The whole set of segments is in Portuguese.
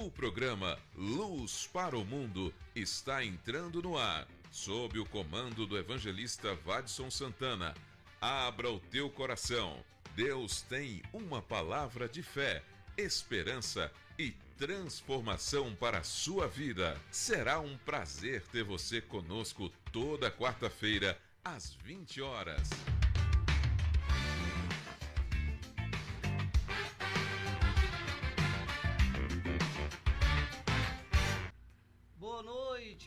O programa Luz para o Mundo está entrando no ar, sob o comando do evangelista Vadson Santana. Abra o teu coração. Deus tem uma palavra de fé, esperança e transformação para a sua vida. Será um prazer ter você conosco toda quarta-feira, às 20 horas.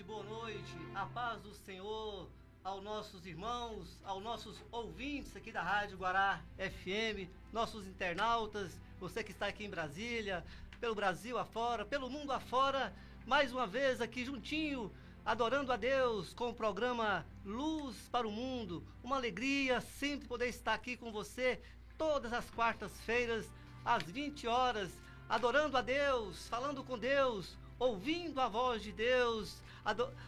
Boa noite, a paz do Senhor aos nossos irmãos, aos nossos ouvintes aqui da Rádio Guará FM, nossos internautas, você que está aqui em Brasília, pelo Brasil afora, pelo mundo afora, mais uma vez aqui juntinho, adorando a Deus com o programa Luz para o Mundo. Uma alegria sempre poder estar aqui com você todas as quartas-feiras, às 20 horas, adorando a Deus, falando com Deus, ouvindo a voz de Deus,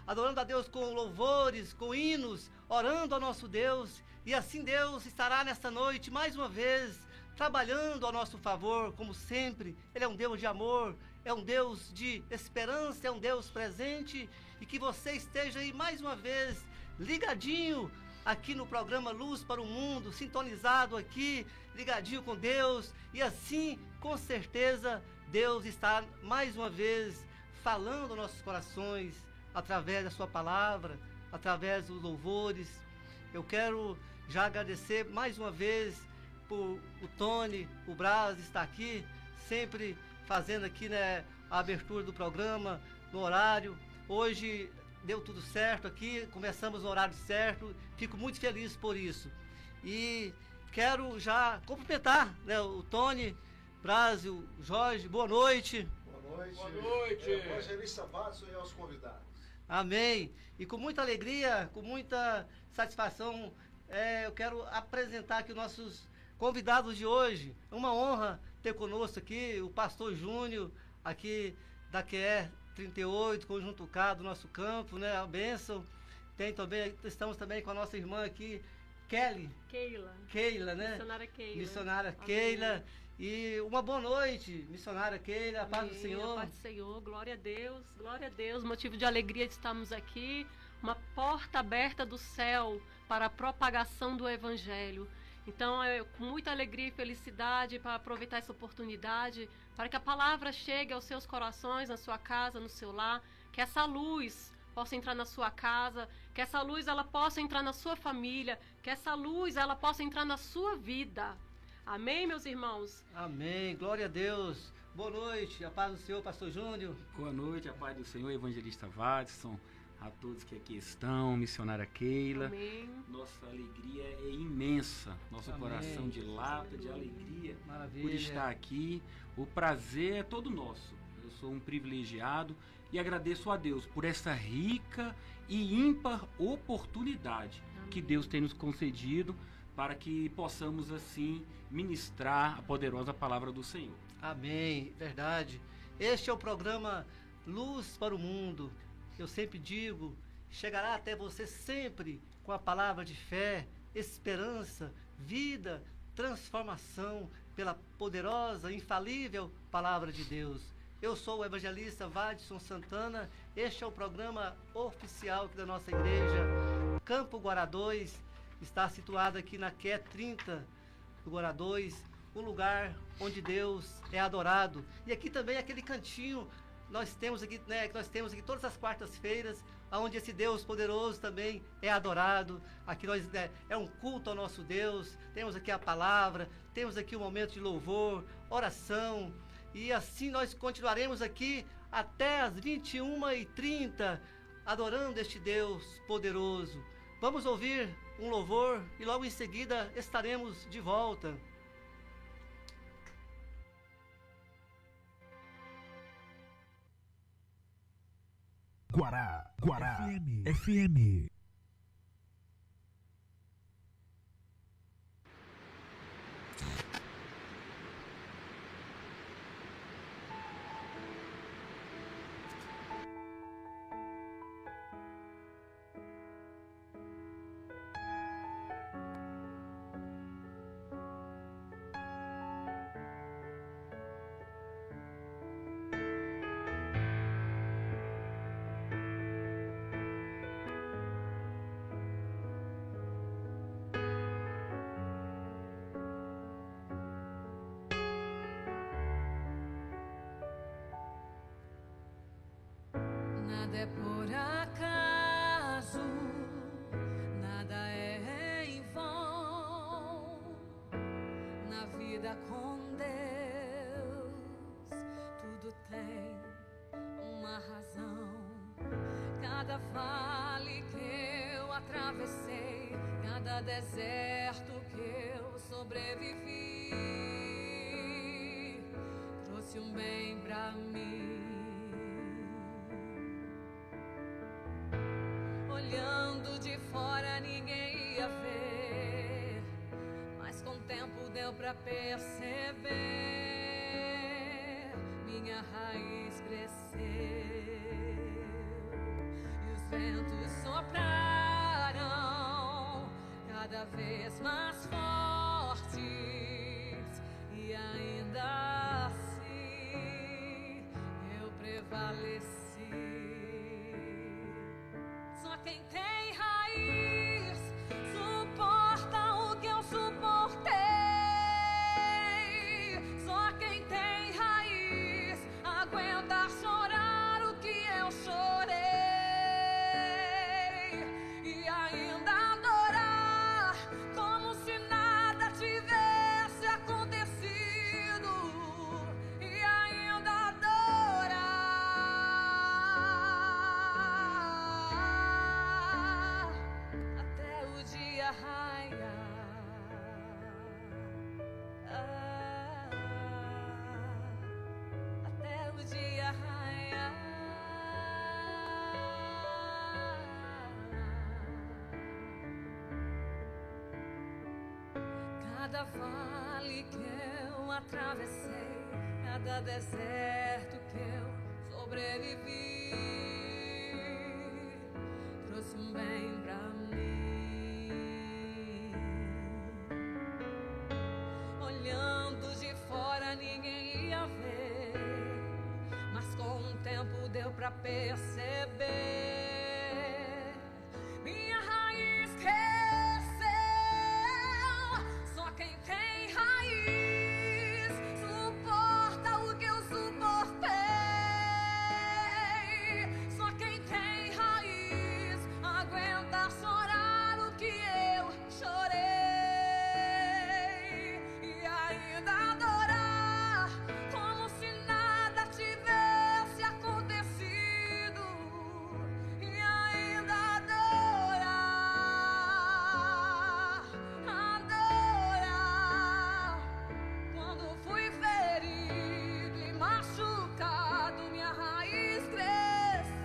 adorando a Deus com louvores, com hinos, orando ao nosso Deus. E assim Deus estará nesta noite mais uma vez trabalhando ao nosso favor, como sempre. Ele é um Deus de amor, é um Deus de esperança, é um Deus presente. E que você esteja aí mais uma vez ligadinho aqui no programa Luz para o Mundo, sintonizado aqui, ligadinho com Deus. E assim, com certeza, Deus está mais uma vez falando aos nossos corações, através da sua palavra, através dos louvores. Eu quero já agradecer mais uma vez por o Tony, o Braz estar aqui, sempre fazendo aqui, né, a abertura do programa, no horário. Hoje deu tudo certo aqui, começamos no horário certo, fico muito feliz por isso. E quero já cumprimentar, né, o Tony, Braz, o Jorge, boa noite. Boa noite. Evangelista Vadson e aos convidados. Amém. E com muita alegria, com muita satisfação, eu quero apresentar aqui os nossos convidados de hoje. É uma honra ter conosco aqui o pastor Júnior, aqui da QE 38, Conjunto K do nosso campo, né? A bênção. Estamos também com a nossa irmã aqui, Keila, né? Missionária Keila. E uma boa noite, missionária Keila, a paz do Senhor. A paz do Senhor, glória a Deus, motivo de alegria de estarmos aqui, uma porta aberta do céu para a propagação do Evangelho. Então, com muita alegria e felicidade para aproveitar essa oportunidade, para que a palavra chegue aos seus corações, na sua casa, no seu lar, que essa luz possa entrar na sua casa, que essa luz ela possa entrar na sua família, que essa luz ela possa entrar na sua vida. Amém, meus irmãos? Amém, glória a Deus. Boa noite, a paz do Senhor, pastor Júnior. Boa noite, a paz do Senhor, evangelista Vadson, a todos que aqui estão, missionária Keila. Amém. Nossa alegria é imensa, nosso Amém. Coração dilata de alegria. Maravilha. Por estar aqui. O prazer é todo nosso. Eu sou um privilegiado e agradeço a Deus por essa rica e ímpar oportunidade que Deus tem nos concedido para que possamos assim ministrar a poderosa palavra do Senhor. Amém, verdade. Este é o programa Luz para o Mundo. Eu sempre digo, chegará até você sempre com a palavra de fé, esperança, vida, transformação pela poderosa, infalível palavra de Deus. Eu sou o evangelista Vadson Santana. Este é o programa oficial aqui da nossa igreja, Campo Guará 2. Está situado aqui na QE 30 do Guará 2, um lugar onde Deus é adorado. E aqui também aquele cantinho nós temos aqui, né, que nós temos aqui todas as quartas-feiras, onde esse Deus poderoso também é adorado. Aqui nós, né, é um culto ao nosso Deus. Temos aqui a palavra, temos aqui um momento de louvor, oração. E assim nós continuaremos aqui até as 21h30, adorando este Deus poderoso. Vamos ouvir um louvor e logo em seguida estaremos de volta. Guará FM. Nada é por acaso, nada é em vão. Na vida com Deus, tudo tem uma razão. Cada vale que eu atravessei, cada deserto que eu sobrevivi, trouxe um bem pra mim. Olhando de fora ninguém ia ver, mas com o tempo deu pra perceber. Minha raiz cresceu e os ventos sopraram cada vez mais fortes, e ainda assim eu prevaleci. Só quem tem raiz suporta o que eu suportei. Só quem tem raiz aguenta chorar o que eu chorei, e ainda adorar como se nada tivesse acontecido, e ainda adorar até o dia raiar. Até o dia raiar. Cada vale que eu atravessei, cada deserto que eu sobrevivi, trouxe um bem pra mim. Olhando de fora ninguém ia ver, mas com o tempo deu pra perceber. Minha raiz cresceu. Só quem tem raiz suporta o que eu suportei. Só quem tem raiz aguenta chorar o que eu chorei, e ainda adorar como se nada tivesse acontecido, e ainda adorar, adorar. Quando fui ferido e machucado, minha raiz cresceu.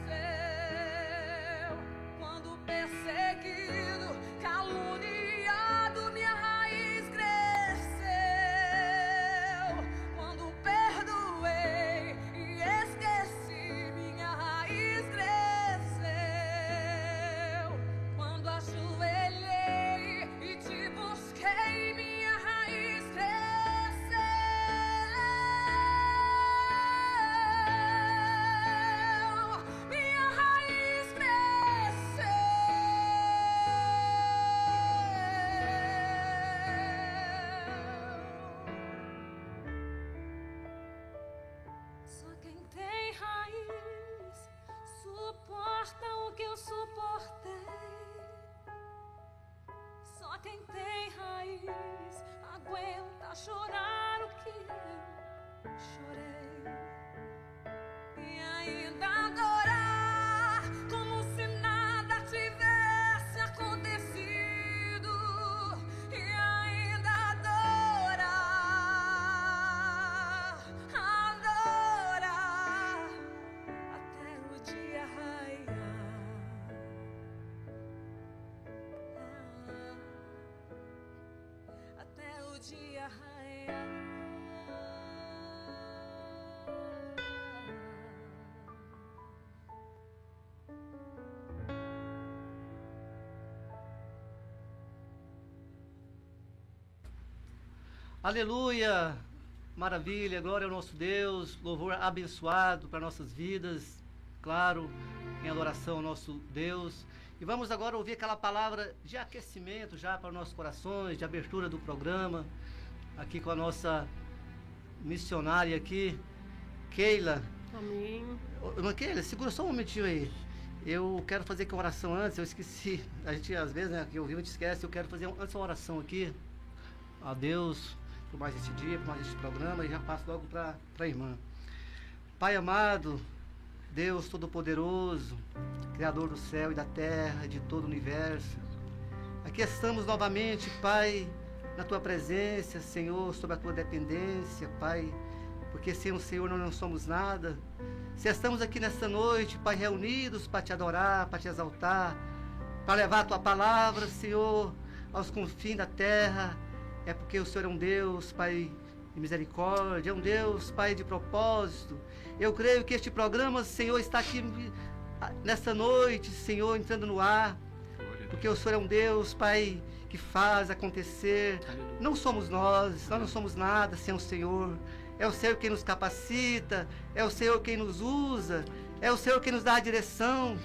Quando perseguido, caluniado, minha raiz cresceu. Quando perdoei e esqueci, minha raiz cresceu. Quando ajoelhei e te busquei, minha raiz cresceu. Minha raiz cresceu. Só quem tem raiz suporta o que eu suportei. Só quem tem raiz aguenta chorar o que eu chorei, e ainda adorar como se nada tivesse acontecido, e ainda adorar, adorar até o dia raiar. Até o dia raiar. Aleluia, maravilha, glória ao nosso Deus, louvor abençoado para nossas vidas, claro, em adoração ao nosso Deus. E vamos agora ouvir aquela palavra de aquecimento já para nossos corações, de abertura do programa, aqui com a nossa missionária aqui, Keila, Amém. Irmã Keila, segura só um momentinho aí. Eu quero fazer aqui uma oração antes, eu esqueci. A gente, às vezes, né, que eu vivo, a gente esquece. Eu quero fazer antes uma oração aqui. A Deus, por mais esse dia, por mais esse programa, e já passo logo para a irmã. Pai amado, Deus Todo-Poderoso, Criador do céu e da terra, de todo o universo. Aqui estamos novamente, Pai, na Tua presença, Senhor, sob a Tua dependência, Pai, porque sem o Senhor nós não somos nada. Se estamos aqui nesta noite, Pai, reunidos para Te adorar, para Te exaltar, para levar a Tua palavra, Senhor, aos confins da terra, é porque o Senhor é um Deus, Pai, de misericórdia, é um Deus, Pai, de propósito. Eu creio que este programa, Senhor, está aqui nesta noite, Senhor, entrando no ar, porque o Senhor é um Deus, Pai, que faz acontecer. Não somos nós não somos nada sem o Senhor. É o Senhor quem nos capacita, é o Senhor quem nos usa, é o Senhor quem nos dá a direção.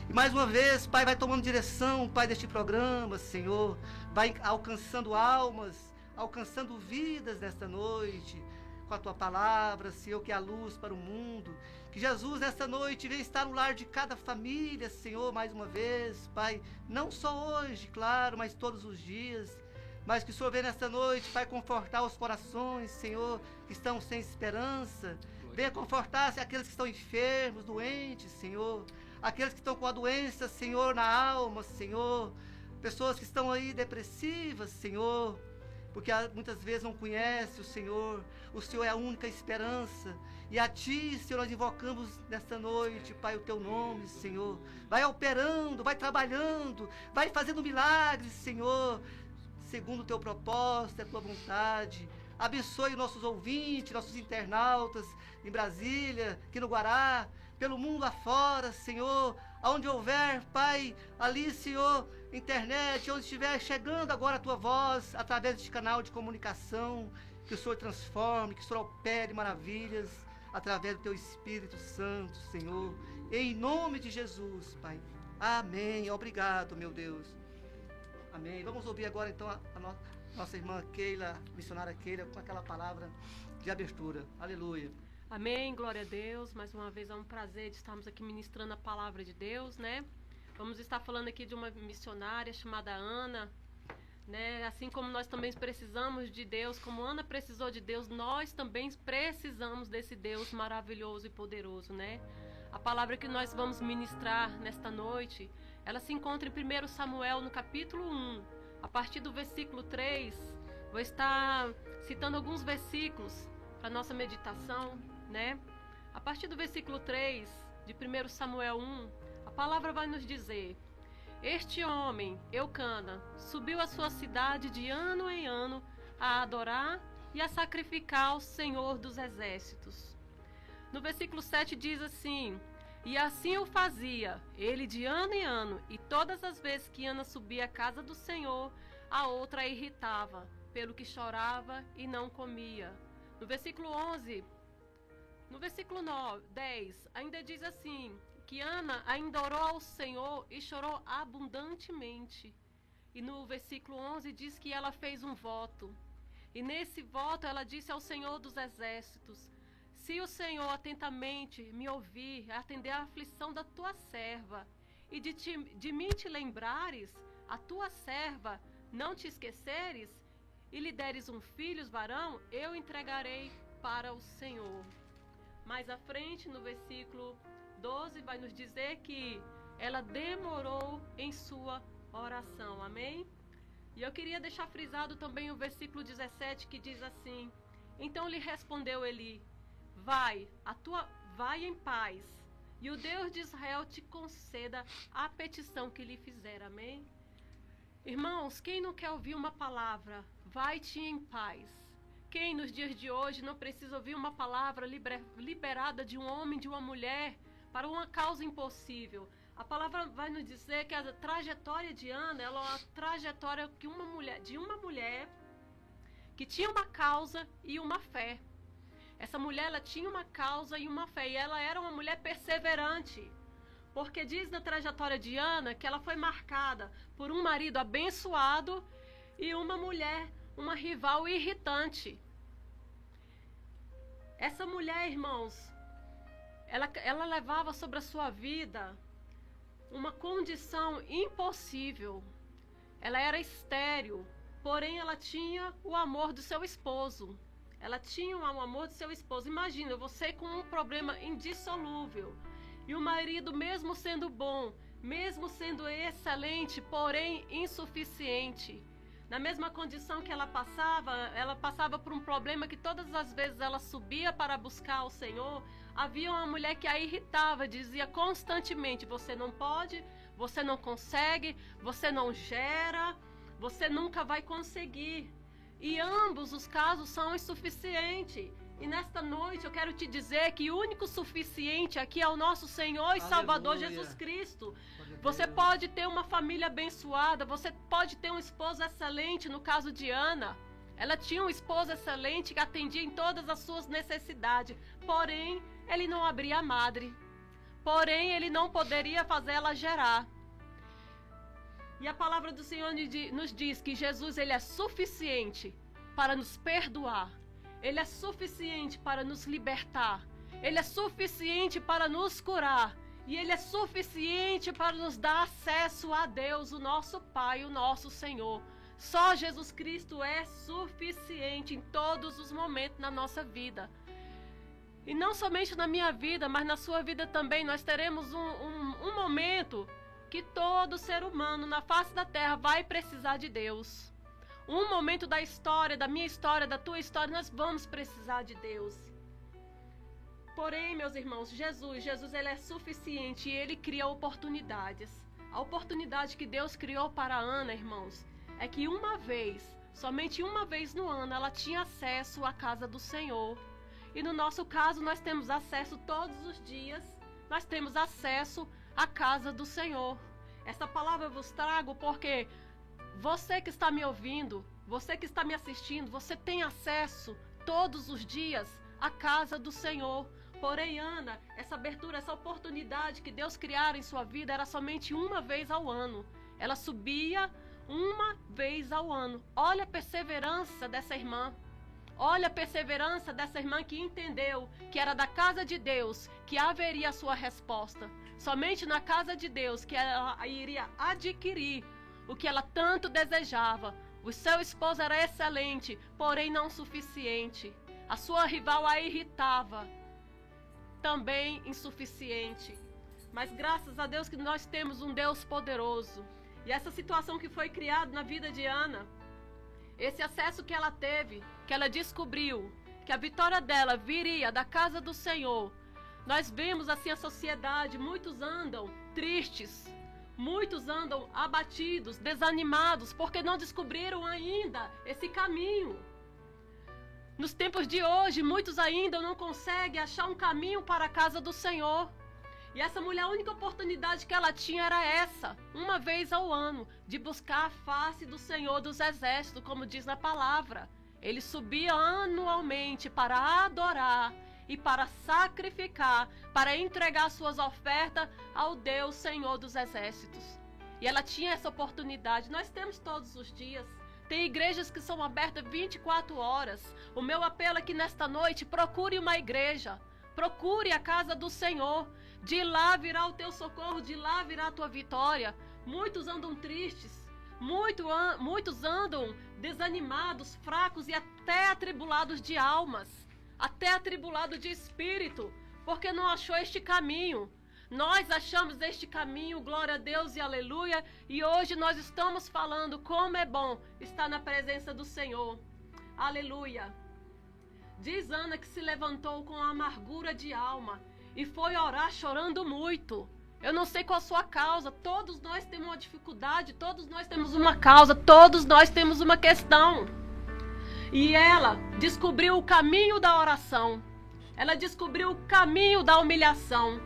E mais uma vez, Pai, vai tomando direção, Pai, deste programa, Senhor, vai alcançando almas, alcançando vidas nesta noite, com a Tua palavra, Senhor, que é a luz para o mundo. Que Jesus, nesta noite, venha estar no lar de cada família, Senhor, mais uma vez, Pai, não só hoje, claro, mas todos os dias. Mas que o Senhor venha nesta noite, Pai, confortar os corações, Senhor, que estão sem esperança. Venha confortar aqueles que estão enfermos, doentes, Senhor. Aqueles que estão com a doença, Senhor, na alma, Senhor. Pessoas que estão aí depressivas, Senhor, porque muitas vezes não conhecem o Senhor. O Senhor é a única esperança. E a Ti, Senhor, nós invocamos nesta noite, Pai, o Teu nome, Senhor. Vai operando, vai trabalhando, vai fazendo milagres, Senhor, segundo o Teu propósito, a Tua vontade. Abençoe nossos ouvintes, nossos internautas em Brasília, aqui no Guará, pelo mundo afora, Senhor, aonde houver, Pai, ali, Senhor, internet, onde estiver chegando agora a Tua voz, através deste canal de comunicação, que o Senhor transforme, que o Senhor opere maravilhas, através do Teu Espírito Santo, Senhor, em nome de Jesus, Pai. Amém. Obrigado, meu Deus. Amém. Vamos ouvir agora, então, a nossa irmã Keila, missionária Keila, com aquela palavra de abertura. Aleluia. Amém, glória a Deus. Mais uma vez é um prazer de estarmos aqui ministrando a palavra de Deus, né? Vamos estar falando aqui de uma missionária chamada Ana, né? Assim como nós também precisamos de Deus, como Ana precisou de Deus, nós também precisamos desse Deus maravilhoso e poderoso, né? A palavra que nós vamos ministrar nesta noite, ela se encontra em 1 Samuel, no capítulo 1, a partir do versículo 3. Vou estar citando alguns versículos para nossa meditação, né? A partir do versículo 3 de 1 Samuel 1, a palavra vai nos dizer: este homem, Eucana, subiu à sua cidade de ano em ano a adorar e a sacrificar ao Senhor dos Exércitos. No versículo 7 diz assim: e assim o fazia, ele de ano em ano, e todas as vezes que Ana subia à casa do Senhor, a outra a irritava, pelo que chorava e não comia. No versículo 11, no versículo 10, ainda diz assim: que Ana ainda orou ao Senhor e chorou abundantemente. E no versículo 11 diz que ela fez um voto. E nesse voto ela disse ao Senhor dos Exércitos: se o Senhor atentamente me ouvir, atender a aflição da tua serva, e de mim te lembrares, a tua serva, não te esqueceres, e lhe deres um filho varão, eu entregarei para o Senhor. Mais à frente, no versículo 12, vai nos dizer que ela demorou em sua oração, amém? E eu queria deixar frisado também o versículo 17, que diz assim: então lhe respondeu Eli: vai em paz, e o Deus de Israel te conceda a petição que lhe fizer, amém? Irmãos, quem não quer ouvir uma palavra, vai-te em paz? Quem nos dias de hoje não precisa ouvir uma palavra liberada de um homem, de uma mulher, para uma causa impossível? A palavra vai nos dizer que a trajetória de Ana, ela é uma trajetória de uma mulher que tinha uma causa e uma fé. Essa mulher, ela tinha uma causa e uma fé, e ela era uma mulher perseverante, porque diz na trajetória de Ana que ela foi marcada por um marido abençoado e uma mulher, uma rival irritante. Essa mulher, irmãos, ela levava sobre a sua vida uma condição impossível. Ela era estéril, porém ela tinha o amor do seu esposo. Ela tinha o amor do seu esposo. Imagina, você com um problema indissolúvel. E o marido, mesmo sendo bom, mesmo sendo excelente, porém insuficiente. Na mesma condição que ela passava por um problema que todas as vezes ela subia para buscar o Senhor. Havia uma mulher que a irritava, dizia constantemente: você não pode, você não consegue, você não gera, você nunca vai conseguir. E ambos os casos são insuficientes. E nesta noite eu quero te dizer que o único suficiente aqui é o nosso Senhor e Salvador Jesus Cristo. Você pode ter uma família abençoada, você pode ter um esposo excelente, no caso de Ana. Ela tinha um esposo excelente que atendia em todas as suas necessidades. Porém, ele não abria a madre. Porém, ele não poderia fazer ela gerar. E a palavra do Senhor nos diz que Jesus, ele é suficiente para nos perdoar. Ele é suficiente para nos libertar. Ele é suficiente para nos curar. E ele é suficiente para nos dar acesso a Deus, o nosso Pai, o nosso Senhor. Só Jesus Cristo é suficiente em todos os momentos na nossa vida. E não somente na minha vida, mas na sua vida também. Nós teremos um momento que todo ser humano na face da terra vai precisar de Deus. Um momento da história, da minha história, da tua história, nós vamos precisar de Deus. Porém, meus irmãos, Jesus ele é suficiente e ele cria oportunidades. A oportunidade que Deus criou para Ana, irmãos, é que somente uma vez no ano, ela tinha acesso à casa do Senhor. E no nosso caso, nós temos acesso todos os dias, nós temos acesso à casa do Senhor. Essa palavra eu vos trago porque você que está me ouvindo, você que está me assistindo, você tem acesso todos os dias à casa do Senhor. Porém, Ana, essa abertura, essa oportunidade que Deus criara em sua vida era somente uma vez ao ano. Ela subia uma vez ao ano. Olha a perseverança dessa irmã. Olha a perseverança dessa irmã que entendeu que era da casa de Deus que haveria a sua resposta. Somente na casa de Deus que ela iria adquirir o que ela tanto desejava. O seu esposo era excelente, porém não suficiente. A sua rival a irritava, também insuficiente. Mas graças a Deus que nós temos um Deus poderoso. E essa situação que foi criada na vida de Ana, esse acesso que ela teve, que ela descobriu, que a vitória dela viria da casa do Senhor. Nós vemos assim a sociedade, muitos andam tristes, muitos andam abatidos, desanimados, porque não descobriram ainda esse caminho. Nos tempos de hoje, muitos ainda não conseguem achar um caminho para a casa do Senhor. E essa mulher, a única oportunidade que ela tinha era essa, uma vez ao ano, de buscar a face do Senhor dos Exércitos, como diz na palavra. Ele subia anualmente para adorar e para sacrificar, para entregar suas ofertas ao Deus Senhor dos Exércitos. E ela tinha essa oportunidade. Nós temos todos os dias. Tem igrejas que são abertas 24 horas. O meu apelo aqui nesta noite, procure uma igreja. Procure a casa do Senhor. De lá virá o teu socorro, de lá virá a tua vitória. Muitos andam tristes, muitos andam desanimados, fracos e até atribulados de almas, até atribulados de espírito, porque não achou este caminho. Nós achamos este caminho, glória a Deus e aleluia, e hoje nós estamos falando como é bom estar na presença do Senhor. Aleluia. Diz Ana que se levantou com amargura de alma e foi orar chorando muito. Eu não sei qual a sua causa. Todos nós temos uma dificuldade, todos nós temos uma causa, todos nós temos uma questão. E ela descobriu o caminho da oração. Ela descobriu o caminho da humilhação.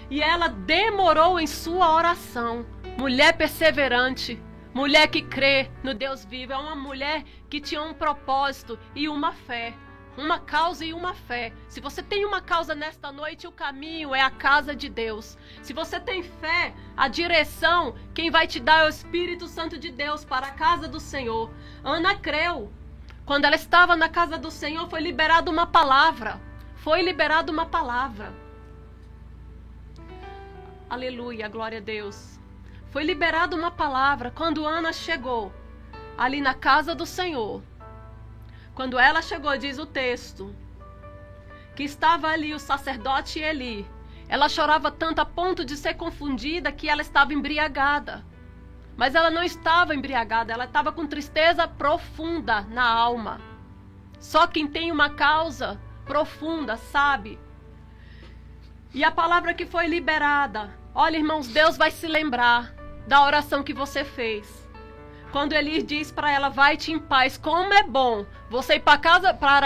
E ela demorou em sua oração. Mulher perseverante, mulher que crê no Deus vivo. É uma mulher que tinha um propósito e uma fé. Uma causa e uma fé. Se você tem uma causa nesta noite, o caminho é a casa de Deus. Se você tem fé, a direção, quem vai te dar é o Espírito Santo de Deus para a casa do Senhor. Ana creu. Quando ela estava na casa do Senhor, foi liberada uma palavra. Foi liberada uma palavra. Aleluia, glória a Deus. Foi liberada uma palavra quando Ana chegou ali na casa do Senhor. Quando ela chegou, diz o texto, que estava ali o sacerdote Eli. Ela chorava tanto a ponto de ser confundida que ela estava embriagada. Mas ela não estava embriagada, ela estava com tristeza profunda na alma. Só quem tem uma causa profunda sabe. E a palavra que foi liberada, olha, irmãos, Deus vai se lembrar da oração que você fez. Quando Eli diz para ela, vai-te em paz, como é bom você ir para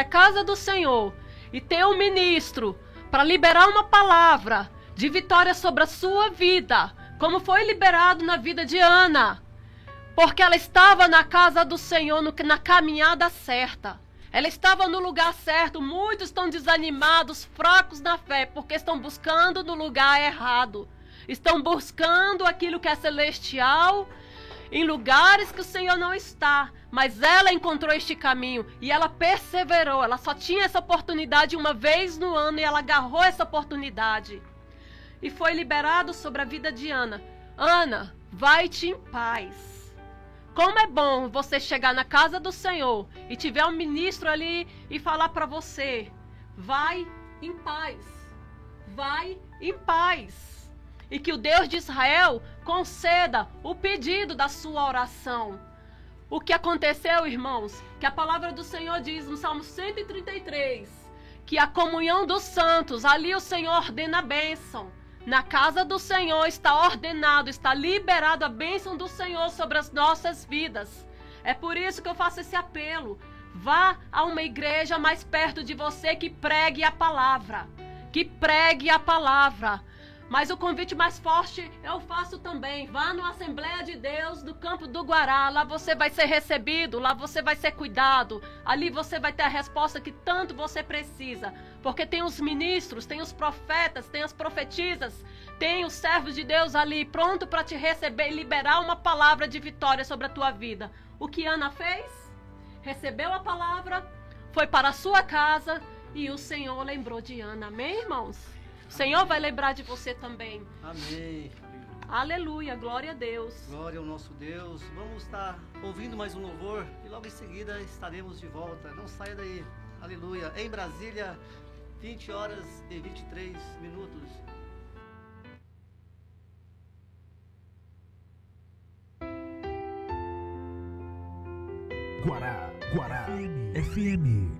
a casa do Senhor e ter um ministro para liberar uma palavra de vitória sobre a sua vida, como foi liberado na vida de Ana, porque ela estava na casa do Senhor, na caminhada certa. Ela estava no lugar certo. Muitos estão desanimados, fracos na fé, porque estão buscando no lugar errado. Estão buscando aquilo que é celestial em lugares que o Senhor não está. Mas ela encontrou este caminho e ela perseverou. Ela só tinha essa oportunidade uma vez no ano e ela agarrou essa oportunidade. E foi liberado sobre a vida de Ana. Ana, vai-te em paz. Como é bom você chegar na casa do Senhor e tiver um ministro ali e falar para você, vai em paz, vai em paz. E que o Deus de Israel conceda o pedido da sua oração. O que aconteceu, irmãos? Que a palavra do Senhor diz no Salmo 133, que a comunhão dos santos, ali o Senhor ordena a bênção. Na casa do Senhor está ordenado, está liberado a bênção do Senhor sobre as nossas vidas. É por isso que eu faço esse apelo. Vá a uma igreja mais perto de você que pregue a palavra. Que pregue a palavra. Mas o convite mais forte eu faço também. Vá na Assembleia de Deus do Campo do Guará. Lá você vai ser recebido, lá você vai ser cuidado. Ali você vai ter a resposta que tanto você precisa. Porque tem os ministros, tem os profetas, tem as profetisas, tem os servos de Deus ali pronto para te receber e liberar uma palavra de vitória sobre a tua vida. O que Ana fez? Recebeu a palavra, foi para a sua casa e o Senhor lembrou de Ana. Amém, irmãos? O Senhor vai lembrar de você também. Amém. Aleluia, glória a Deus. Glória ao nosso Deus. Vamos estar ouvindo mais um louvor e logo em seguida estaremos de volta. Não saia daí. Aleluia. Em Brasília, 20 horas e 23 minutos. Guará FM.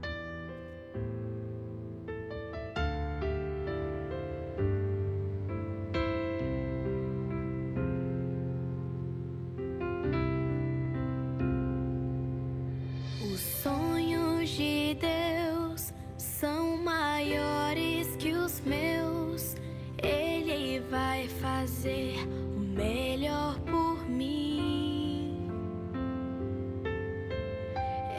Os sonhos de Deus são maiores que os meus. Ele vai fazer o melhor por mim.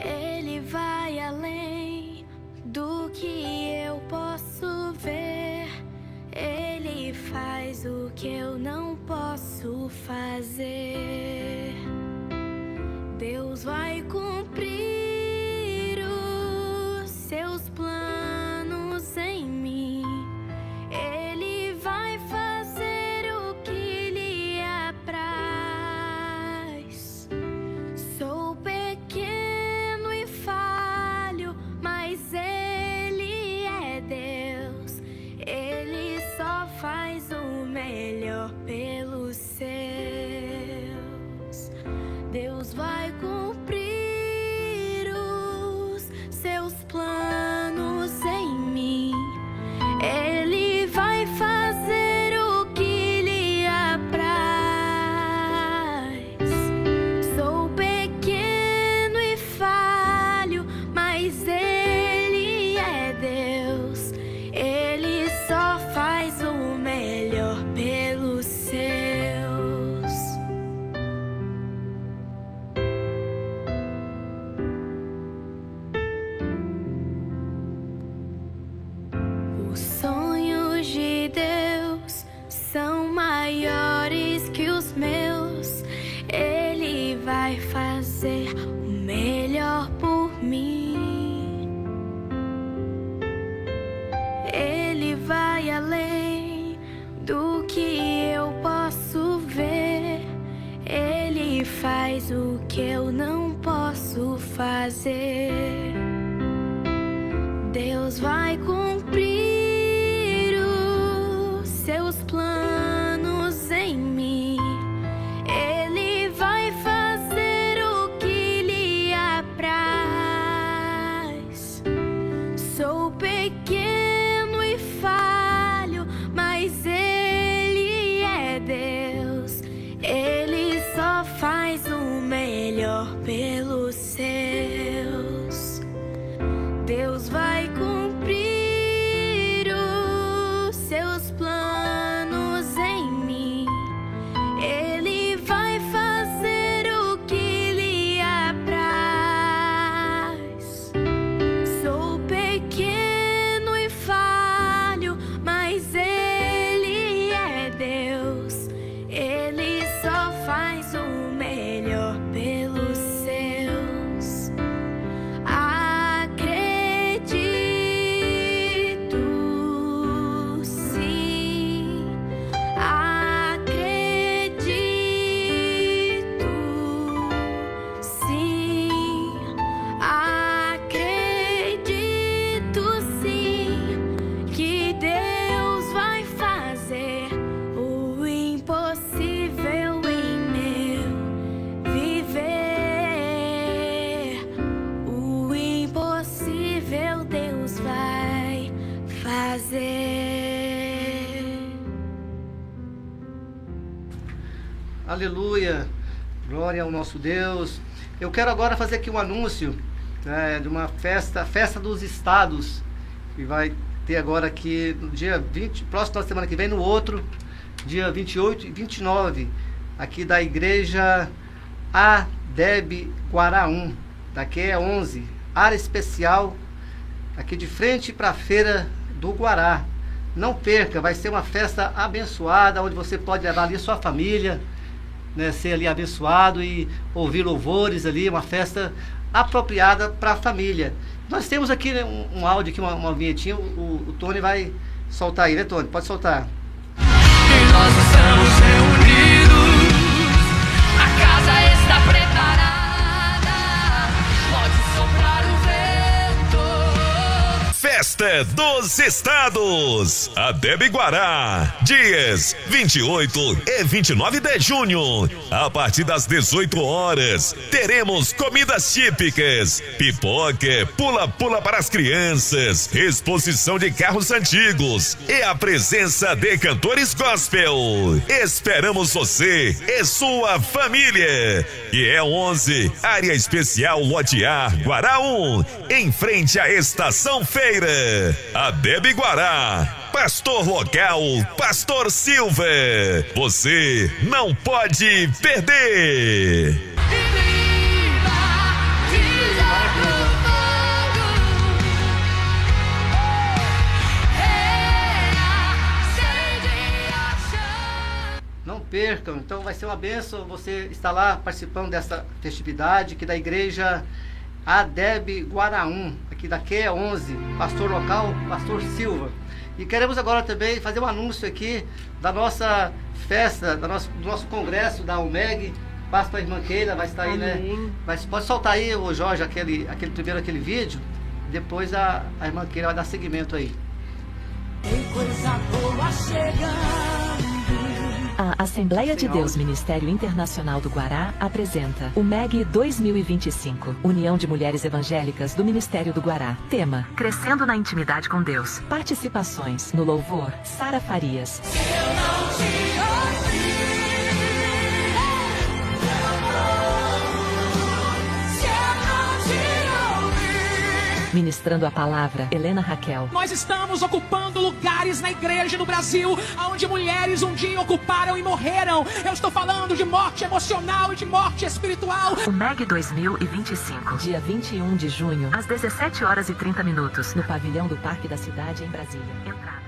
Ele vai além do que eu posso ver. Ele faz o que eu não posso fazer. Deus vai cumprir os seus planos em mim. Ele vai fazer o que lhe apraz. Sou pequeno e falho, mas Ele é Deus. Ele só faz o melhor pelos seus. Deus vai cumprir os seus planos em mim. Ele vai fazer o que lhe apraz. Sou pequeno e falho, mas Ele é Deus. Ele só faz o melhor pelos seus. Os sonhos de Deus são maiores que os meus. Ele vai fazer o melhor por mim. Ele vai além do que eu que eu não posso fazer. Deus vai cumprir os seus planos em mim. Ele vai fazer o que lhe apraz. Sou pequeno e falho, mas Ele é Deus. Ele só faz o melhor pelos seus. Deus vai cumprir os seus planos em mim. Ele vai fazer o que lhe apraz. Sou pequeno e falho, mas Ele é Deus. Ele só faz o melhor pelos seus. Acredito, sim. Acredito, sim. Acredito, sim, que Deus vai fazer o impossível em meu viver. O impossível Deus vai fazer. Aleluia, glória ao nosso Deus. Eu quero agora fazer aqui um anúncio de uma festa dos estados, que vai ter agora aqui no dia 20, próximo da semana que vem, no outro, dia 28 e 29, aqui da igreja ADEB Guará 1, daqui é 11, área especial, aqui de frente para a feira do Guará. Não perca, vai ser uma festa abençoada, onde você pode levar ali sua família, né, ser ali abençoado e ouvir louvores ali, uma festa apropriada para a família. Nós temos aqui, né, um áudio, aqui, uma vinhetinha, o Tony vai soltar aí, né, Tony? Pode soltar. E nós estamos reunidos, a casa está preparada, pode soprar o vento. Festa dos Estados, ADEB Guará, dias 28 e 29 de junho, a partir das 18 horas, teremos comidas típicas, pipoca, pula-pula para as crianças, exposição de carros antigos e a presença de cantores gospel. Esperamos você e sua família, que é 11, área especial Lote A, Guará 1, em frente à Estação Feira. ADEB Guará, pastor local, Pastor Silva. Você não pode perder. Não percam, então vai ser uma bênção você estar lá participando dessa festividade aqui da igreja ADEB Guará 1, aqui da QE 11, pastor local, Pastor Silva. E queremos agora também fazer um anúncio aqui da nossa festa, do nosso congresso da UMEG. Passa para a irmã Keila, vai estar aí, amém, né? Mas pode soltar aí, ô Jorge, aquele vídeo, depois a irmã Keila vai dar seguimento aí. Tem coisa boa chegando. A Assembleia de Deus Ministério Internacional do Guará apresenta o MEG 2025, União de Mulheres Evangélicas do Ministério do Guará. Tema: Crescendo na Intimidade com Deus. Participações no louvor: Sara Farias. Eu não te ouvi. Ministrando a palavra, Helena Raquel. Nós estamos ocupando lugares na igreja no Brasil, onde mulheres um dia ocuparam e morreram. Eu estou falando de morte emocional e de morte espiritual. O MEG 2025, dia 21 de junho, às 17h30, no pavilhão do Parque da Cidade, em Brasília. Entrada.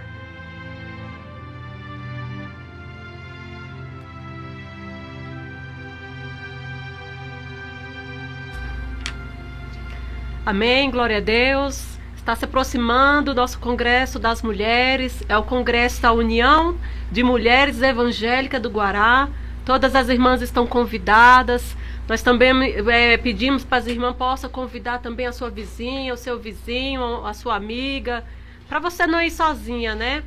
Amém, glória a Deus. Está se aproximando o nosso Congresso das Mulheres, é o Congresso da União de Mulheres Evangélicas do Guará. Todas as irmãs estão convidadas Nós também pedimos para as irmãs possam convidar também a sua vizinha, o seu vizinho, a sua amiga, para você não ir sozinha, né?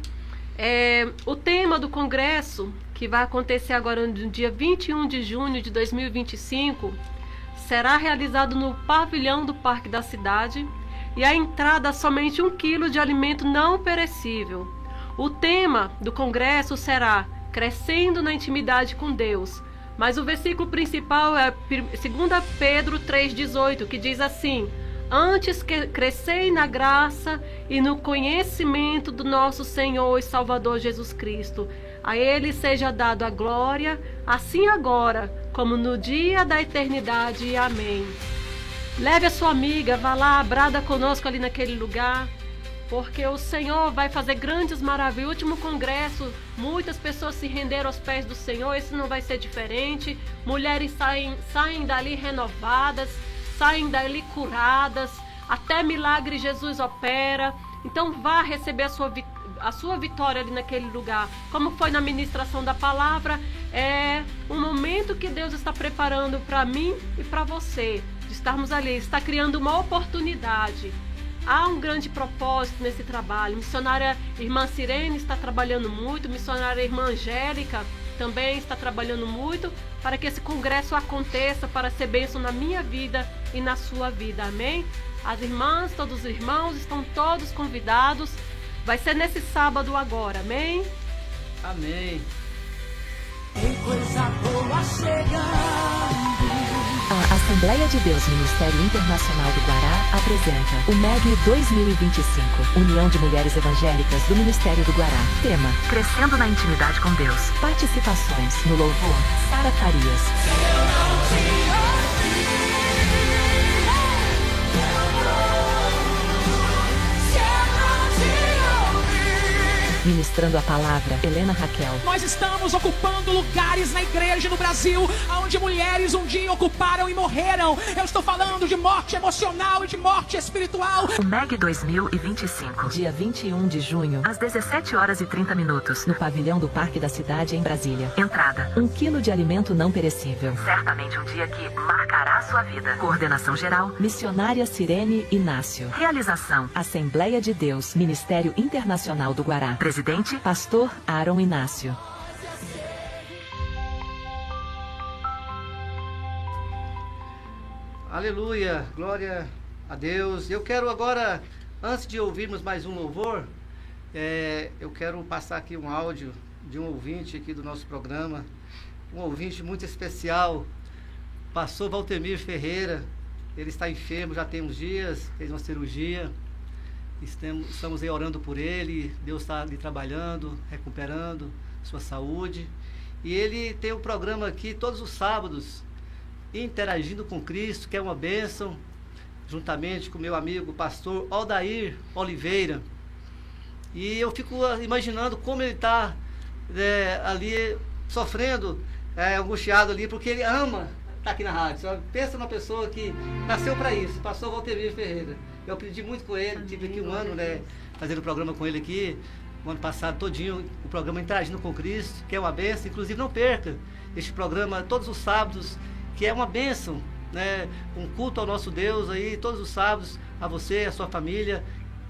O tema do congresso, que vai acontecer agora no dia 21 de junho de 2025, será realizado no pavilhão do Parque da Cidade e a entrada somente 1 quilo de alimento não perecível. O tema do congresso será Crescendo na Intimidade com Deus. Mas o versículo principal é 2 Pedro 3,18, que diz assim: Antes que crescei na graça e no conhecimento do nosso Senhor e Salvador Jesus Cristo. A Ele seja dado a glória, assim agora, como no dia da eternidade. Amém. Leve a sua amiga, vá lá, brada conosco ali naquele lugar, porque o Senhor vai fazer grandes maravilhas. O último congresso, muitas pessoas se renderam aos pés do Senhor, esse não vai ser diferente. Mulheres saem dali renovadas, saem dali curadas, até milagre Jesus opera. Então vá receber a sua vitória ali naquele lugar. Como foi na ministração da palavra, é um momento que Deus está preparando para mim e para você, de estarmos ali, está criando uma oportunidade. Há um grande propósito nesse trabalho. Missionária irmã Sirene está trabalhando muito, missionária irmã Angélica também está trabalhando muito para que esse congresso aconteça, para ser bênção na minha vida e na sua vida. Amém? As irmãs, todos os irmãos estão todos convidados. Vai ser nesse sábado agora. Amém? Amém. Tem coisa boa chegando. A Assembleia de Deus Ministério Internacional do Guará apresenta o MEG 2025, União de Mulheres Evangélicas do Ministério do Guará. Tema: Crescendo na Intimidade com Deus. Participações no louvor: Sara Farias. Ministrando a palavra, Helena Raquel. Nós estamos ocupando lugares na igreja no Brasil, onde mulheres um dia ocuparam e morreram. Eu estou falando de morte emocional e de morte espiritual. O MEG 2025, dia 21 de junho, às 17h30, no pavilhão do Parque da Cidade, em Brasília. Entrada: 1 quilo de alimento não perecível. Certamente um dia que marcará a sua vida. Coordenação geral: Missionária Sirene Inácio. Realização: Assembleia de Deus Ministério Internacional do Guará. Presidente: Pastor Aaron Inácio. Aleluia, glória a Deus. Eu quero agora, antes de ouvirmos mais um louvor, eu quero passar aqui um áudio de um ouvinte aqui do nosso programa, um ouvinte muito especial, pastor Valtemir Ferreira. Ele está enfermo, já tem uns dias, fez uma cirurgia. Estamos aí orando por ele. Deus está ali trabalhando, recuperando sua saúde. E ele tem um programa aqui todos os sábados, Interagindo com Cristo, que é uma bênção, juntamente com meu amigo pastor Aldair Oliveira. E eu fico imaginando como ele está ali sofrendo, angustiado ali, porque ele ama estar aqui na rádio. Só pensa numa pessoa que nasceu para isso, pastor Valtemir Ferreira. Eu aprendi muito com ele, tive aqui um ano, fazendo o programa com ele aqui, o ano passado todinho, o programa Interagindo com Cristo, que é uma bênção. Inclusive não perca este programa todos os sábados, que é uma bênção, um culto ao nosso Deus aí, todos os sábados, a você, a sua família.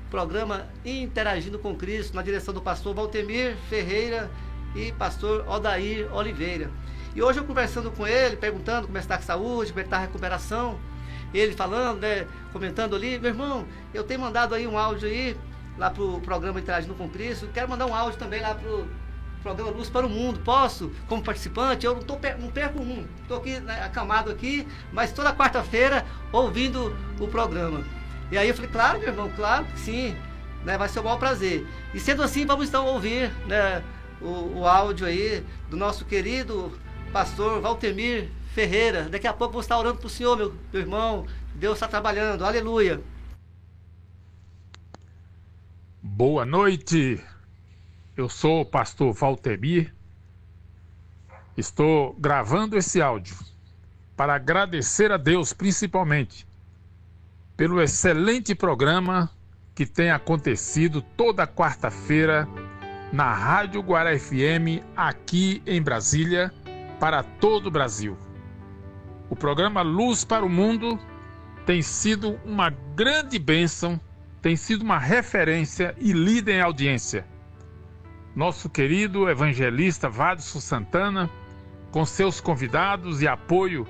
Programa Interagindo com Cristo, na direção do pastor Valtemir Ferreira e pastor Aldair Oliveira. E hoje eu conversando com ele, perguntando como está a saúde, como está a recuperação. Ele falando, comentando ali: meu irmão, eu tenho mandado aí um áudio aí, lá pro programa Interagindo com Cristo. Quero mandar um áudio também lá pro programa Luz para o Mundo. Posso? Como participante? Eu não perco um. Estou aqui, acamado aqui, mas toda quarta-feira ouvindo o programa. E aí eu falei: claro, meu irmão, claro que sim, vai ser um maior prazer. E sendo assim, vamos então ouvir o áudio aí do nosso querido pastor Valtemir Ferreira. Daqui a pouco vou estar orando para o senhor, meu irmão. Deus está trabalhando. Aleluia. Boa noite. Eu sou o pastor Valtemir. Estou gravando esse áudio para agradecer a Deus, principalmente, pelo excelente programa que tem acontecido toda quarta-feira na Rádio Guará FM, aqui em Brasília, para todo o Brasil. O programa Luz para o Mundo tem sido uma grande bênção, tem sido uma referência e líder em audiência. Nosso querido evangelista Vadson Santana, com seus convidados e apoio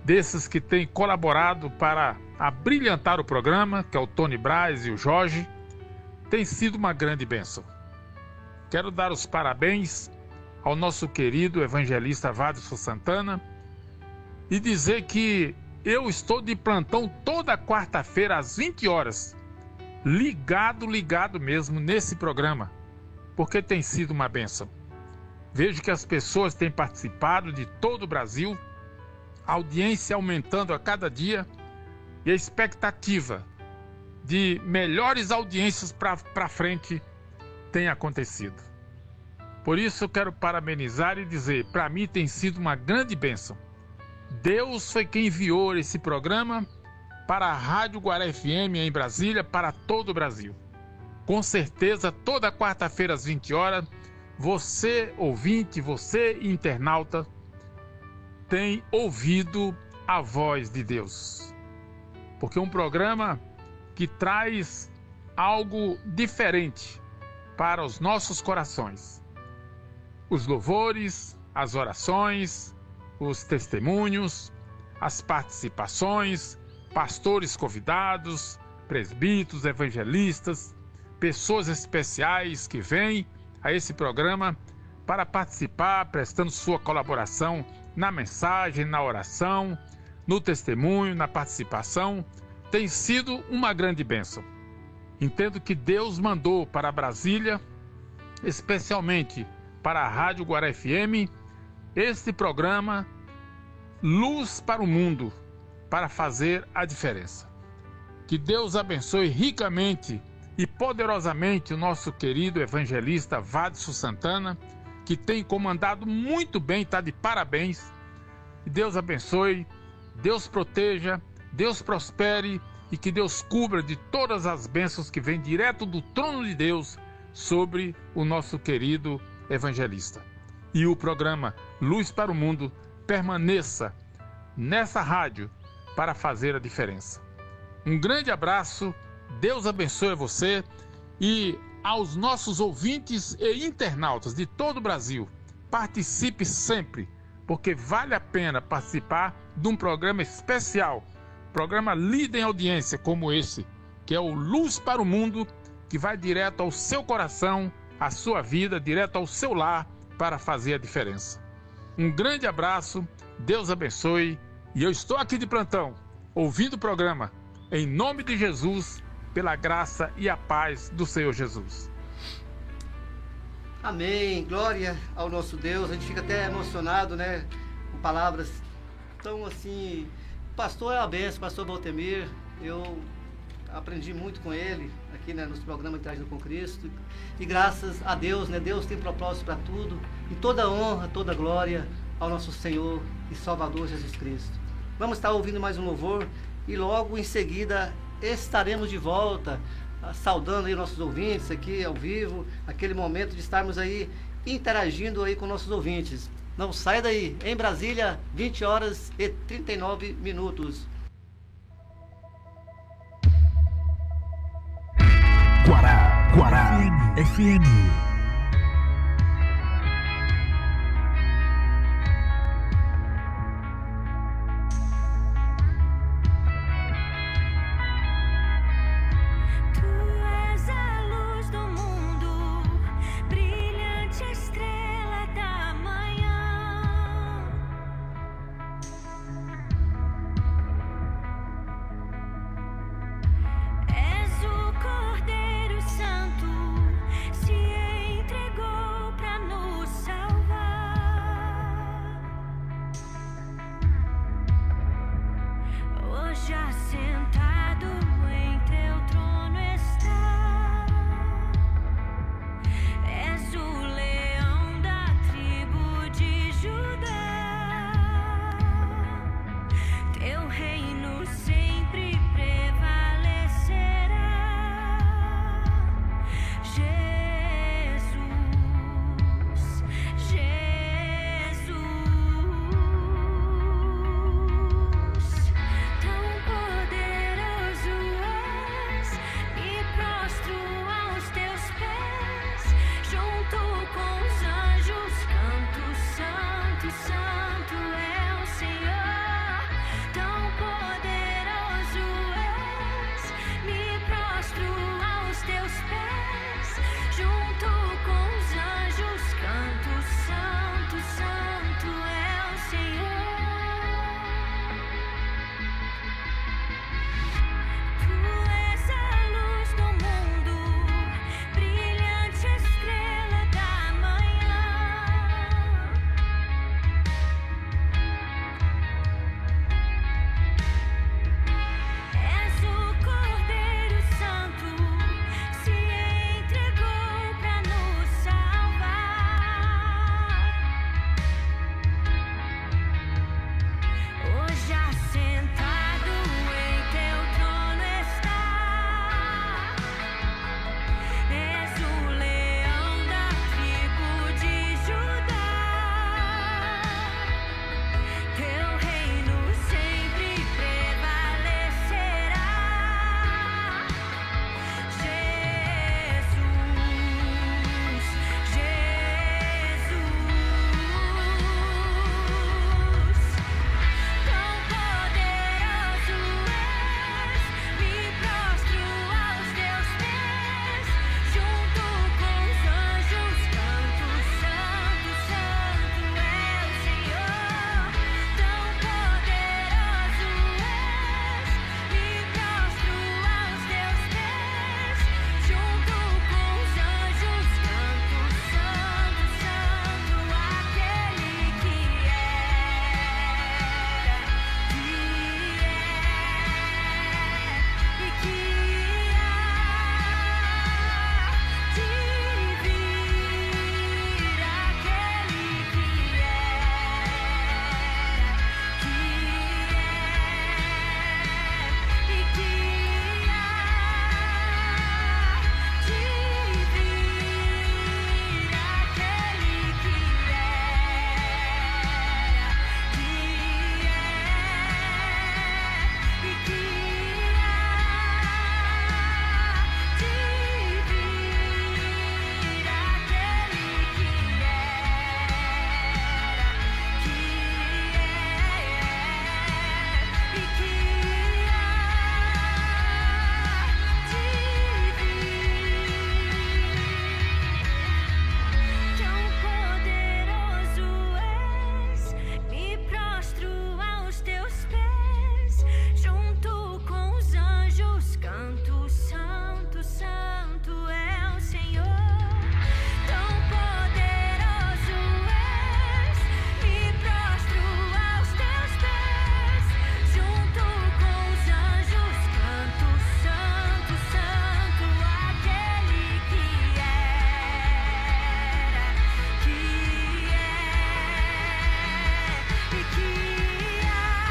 desses que têm colaborado para abrilhantar o programa, que é o Tony Braz e o Jorge, tem sido uma grande bênção. Quero dar os parabéns ao nosso querido evangelista Vadson Santana e dizer que eu estou de plantão toda quarta-feira às 20 horas, ligado mesmo nesse programa, porque tem sido uma bênção. Vejo que as pessoas têm participado de todo o Brasil, a audiência aumentando a cada dia e a expectativa de melhores audiências para frente tem acontecido. Por isso eu quero parabenizar e dizer, para mim tem sido uma grande bênção. Deus foi quem enviou esse programa para a Rádio Guará FM em Brasília, para todo o Brasil. Com certeza, toda quarta-feira às 20 horas, você ouvinte, você internauta, tem ouvido a voz de Deus. Porque é um programa que traz algo diferente para os nossos corações. Os louvores, as orações, os testemunhos, as participações, pastores convidados, presbíteros, evangelistas, pessoas especiais que vêm a esse programa para participar, prestando sua colaboração na mensagem, na oração, no testemunho, na participação, tem sido uma grande bênção. Entendo que Deus mandou para Brasília, especialmente para a Rádio Guará FM, este programa Luz para o Mundo, para fazer a diferença. Que Deus abençoe ricamente e poderosamente o nosso querido evangelista Vadson Santana, que tem comandado muito bem, está de parabéns. Que Deus abençoe, Deus proteja, Deus prospere e que Deus cubra de todas as bênçãos que vêm direto do trono de Deus sobre o nosso querido evangelista. E o programa Luz para o Mundo permaneça nessa rádio para fazer a diferença. Um grande abraço, Deus abençoe você e aos nossos ouvintes e internautas de todo o Brasil. Participe sempre, porque vale a pena participar de um programa especial, programa líder em audiência como esse, que é o Luz para o Mundo, que vai direto ao seu coração, à sua vida, direto ao seu lar, para fazer a diferença. Um grande abraço, Deus abençoe, e eu estou aqui de plantão, ouvindo o programa, em nome de Jesus, pela graça e a paz do Senhor Jesus. Amém, glória ao nosso Deus. A gente fica até emocionado, né, com palavras tão assim. O pastor é uma benção, pastor Valtemir. Eu aprendi muito com ele aqui, né, nos programas Interagindo com Cristo. E graças a Deus, né, Deus tem propósito para tudo. E toda honra, toda glória ao nosso Senhor e Salvador Jesus Cristo. Vamos estar ouvindo mais um louvor e logo em seguida estaremos de volta, saudando aí nossos ouvintes aqui ao vivo, aquele momento de estarmos aí interagindo aí com nossos ouvintes. Não sai daí, em Brasília, 20 horas e 39 minutos. Guará FM. És o Cordeiro Santo, se com os anjos canto, santo, santo é o Senhor, tão poderoso és, me prostro aos teus pés, junto com os anjos canto, santo, santo é o Senhor. Tu és a luz do mundo, brilhante estrela da manhã. És o Cordeiro Santo, se entregou pra nos salvar. Hoje assentado em teu trono está. És o leão da tribo de Judá. Teu reino sempre prevalecerá. Jesus, tão poderoso és, me prostro aos teus pés, junto com os anjos canto, santo, santo é o Senhor, tão poderoso és, me prostro aos teus pés, junto com os anjos canto, santo, santo aquele que e que há de vir, aquele que e que há de vir, aquele tão poderoso és, me prostro aos teus pés, junto com os anjos canto, santo, santo é o Senhor, tão poderoso és, me prostro aos teus pés, junto com os anjos canto, santo, santo aquele que era, que e que há de vir,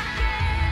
aquele que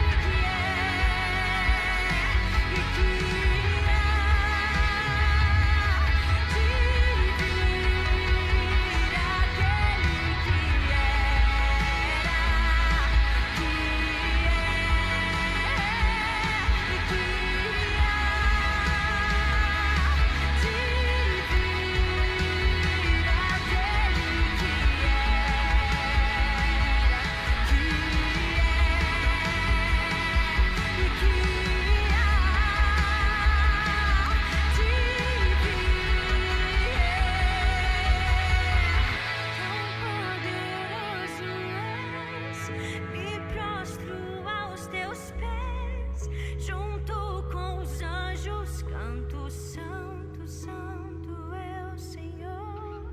me prostro aos teus pés, junto com os anjos canto, santo, santo é o Senhor,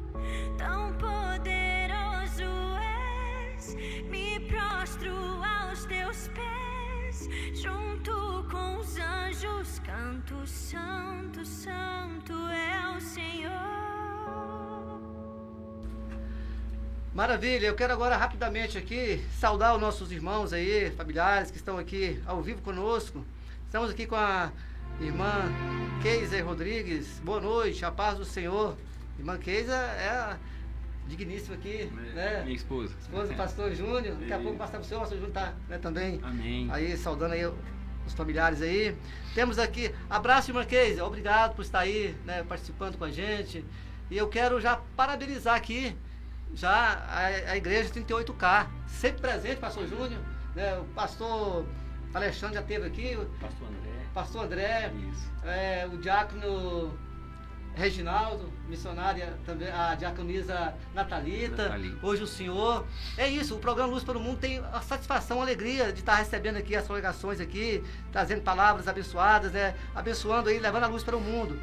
tão poderoso és, me prostro aos teus pés, junto com os anjos canto, santo, santo é o Senhor. Maravilha, eu quero agora rapidamente aqui saudar os nossos irmãos aí, familiares que estão aqui ao vivo conosco. Estamos aqui com a irmã Keisa Rodrigues. Boa noite, a paz do Senhor. Irmã Keisa é a digníssima aqui, né? Minha esposa. Esposa do pastor Júnior. Daqui a pouco pastor Júnior está, né, também. Amém. Aí, saudando aí os familiares aí. Temos aqui, abraço, irmã Keisa, obrigado por estar aí, né, participando com a gente. E eu quero já parabenizar aqui, já a igreja 38K, sempre presente, pastor Júnior, né, o pastor Alexandre já esteve aqui, pastor André, o diácono Reginaldo, missionária também, a diaconisa Natalita, hoje o senhor. É isso, o programa Luz para o Mundo tem a satisfação, a alegria de estar recebendo aqui as pregações aqui, trazendo palavras abençoadas, né, abençoando aí, levando a luz para o mundo.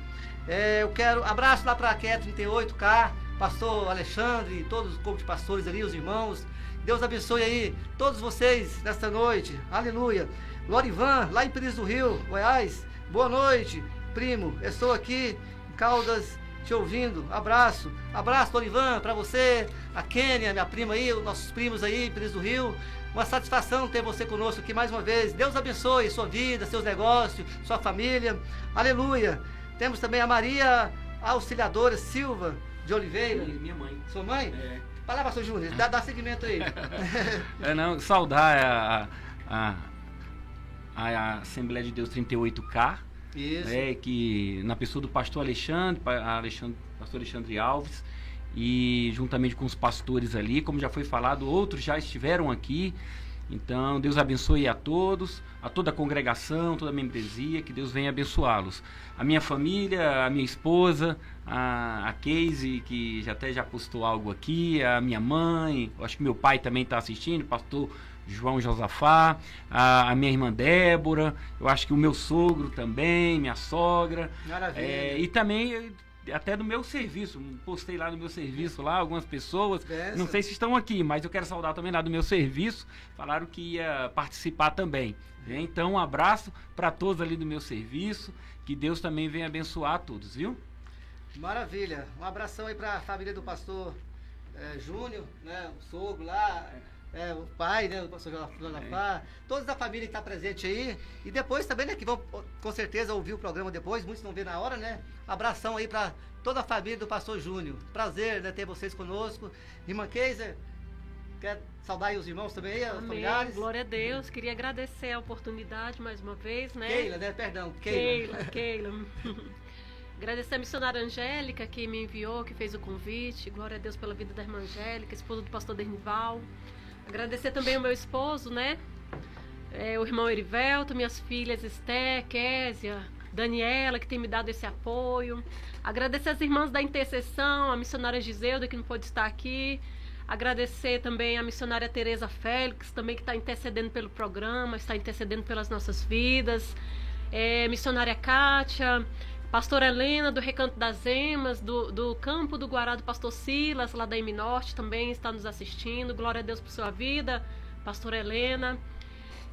Eu quero, abraço lá para a QE 38K, pastor Alexandre, todos os corpo de pastores ali, os irmãos. Deus abençoe aí todos vocês nesta noite, aleluia. Lorivan, lá em Pires do Rio, Goiás, boa noite, primo, eu estou aqui em Caldas te ouvindo, abraço, Lorivan, para você, a Kênia, minha prima aí, os nossos primos aí em Pires do Rio, uma satisfação ter você conosco aqui mais uma vez. Deus abençoe sua vida, seus negócios, sua família, aleluia. Temos também a Maria Auxiliadora Silva de Oliveira. Minha mãe. Sua mãe? É. Vai lá, pastor Júnior, dá seguimento aí. Saudar a Assembleia de Deus 38K. Isso. Que na pessoa do pastor pastor Alexandre Alves, e juntamente com os pastores ali, como já foi falado, outros já estiveram aqui. Então, Deus abençoe a todos, a toda a congregação, toda a membresia, que Deus venha abençoá-los. A minha família, a minha esposa, a Casey, que já postou algo aqui, a minha mãe, eu acho que meu pai também está assistindo, pastor João Josafá, a minha irmã Débora, eu acho que o meu sogro também, minha sogra. Maravilha. E também até do meu serviço, postei lá no meu serviço lá, algumas pessoas, não sei se estão aqui, mas eu quero saudar também lá do meu serviço, falaram que ia participar também. Então um abraço para todos ali do meu serviço, que Deus também venha abençoar a todos, viu? Maravilha, um abração aí para a família do pastor Júnior, né, o sogro lá, o pai, né, o pastor Josafá, toda a família que está presente aí, e depois também, né, que vão com certeza ouvir o programa depois, muitos não vê na hora, né, abração aí para toda a família do pastor Júnior, prazer, né, ter vocês conosco. Irmã Keiser, quer saudar aí os irmãos também, aí, os familiares? Glória a Deus, queria agradecer a oportunidade mais uma vez, né. Keila, né, perdão, Keila. Agradecer a missionária Angélica que me enviou, que fez o convite, glória a Deus pela vida da irmã Angélica, esposa do pastor Dernival. Agradecer também o meu esposo, né? O irmão Erivelto, minhas filhas Esté, Késia, Daniela, que tem me dado esse apoio. Agradecer as irmãs da intercessão, a missionária Giseuda, que não pôde estar aqui. Agradecer também a missionária Tereza Félix, também que está intercedendo pelo programa, está intercedendo pelas nossas vidas. Missionária Kátia, pastora Helena, do Recanto das Emas, do Campo do Guará, do pastor Silas, lá da M Norte, também está nos assistindo. Glória a Deus por sua vida, pastora Helena.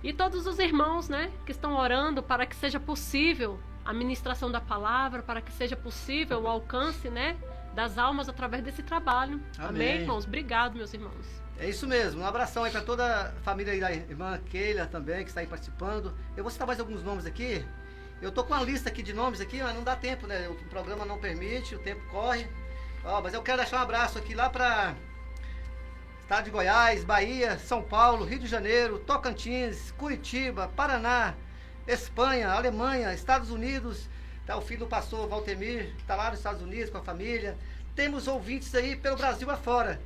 E todos os irmãos, né, que estão orando para que seja possível a ministração da palavra, para que seja possível o alcance, né, das almas através desse trabalho. Amém, irmãos? Obrigado, meus irmãos. É isso mesmo. Um abração aí para toda a família aí da irmã Keila também, que está aí participando. Eu vou citar mais alguns nomes aqui. Eu tô com uma lista aqui de nomes aqui, mas não dá tempo, né? O programa não permite, o tempo corre. Mas eu quero deixar um abraço aqui lá para estado de Goiás, Bahia, São Paulo, Rio de Janeiro, Tocantins, Curitiba, Paraná, Espanha, Alemanha, Estados Unidos. Tá o filho do pastor Valtemir, que tá lá nos Estados Unidos com a família. Temos ouvintes aí pelo Brasil afora.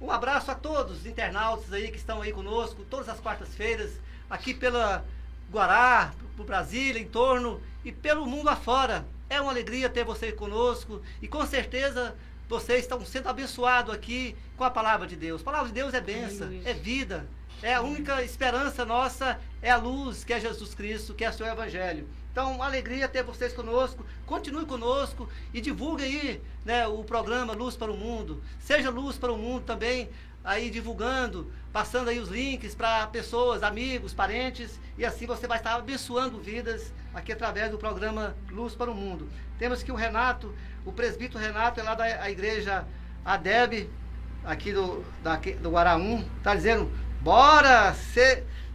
Um abraço a todos os internautas aí que estão aí conosco, todas as quartas-feiras, aqui pela Guará, por Brasília, em torno e pelo mundo afora. É uma alegria ter você conosco e com certeza vocês estão sendo abençoados aqui com a palavra de Deus. A palavra de Deus é bênção, é vida, é a única esperança nossa, é a luz que é Jesus Cristo, que é o seu Evangelho. Então, uma alegria ter vocês conosco, continue conosco e divulgue aí, né, o programa Luz para o Mundo. Seja luz para o mundo também, aí divulgando, passando aí os links para pessoas, amigos, parentes, e assim você vai estar abençoando vidas aqui através do programa Luz para o Mundo. Temos aqui o Renato, o presbítero Renato, é lá da igreja ADEB, aqui do Guará 1, está dizendo, bora,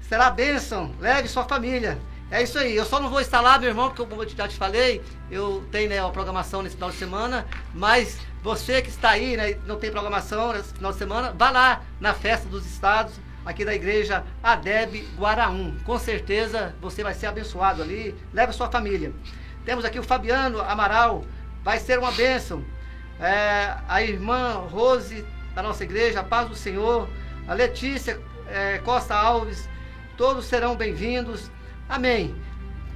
será bênção, leve sua família. É isso aí, eu só não vou estar lá, meu irmão, porque como eu já te falei, eu tenho, né, uma programação nesse final de semana, mas você que está aí, né, não tem programação nesse final de semana, vá lá na Festa dos Estados, aqui da igreja ADEB Guará 1. Com certeza você vai ser abençoado ali, leve a sua família. Temos aqui o Fabiano Amaral, vai ser uma bênção. A irmã Rose da nossa igreja, a paz do Senhor, a Letícia Costa Alves, todos serão bem-vindos. Amém.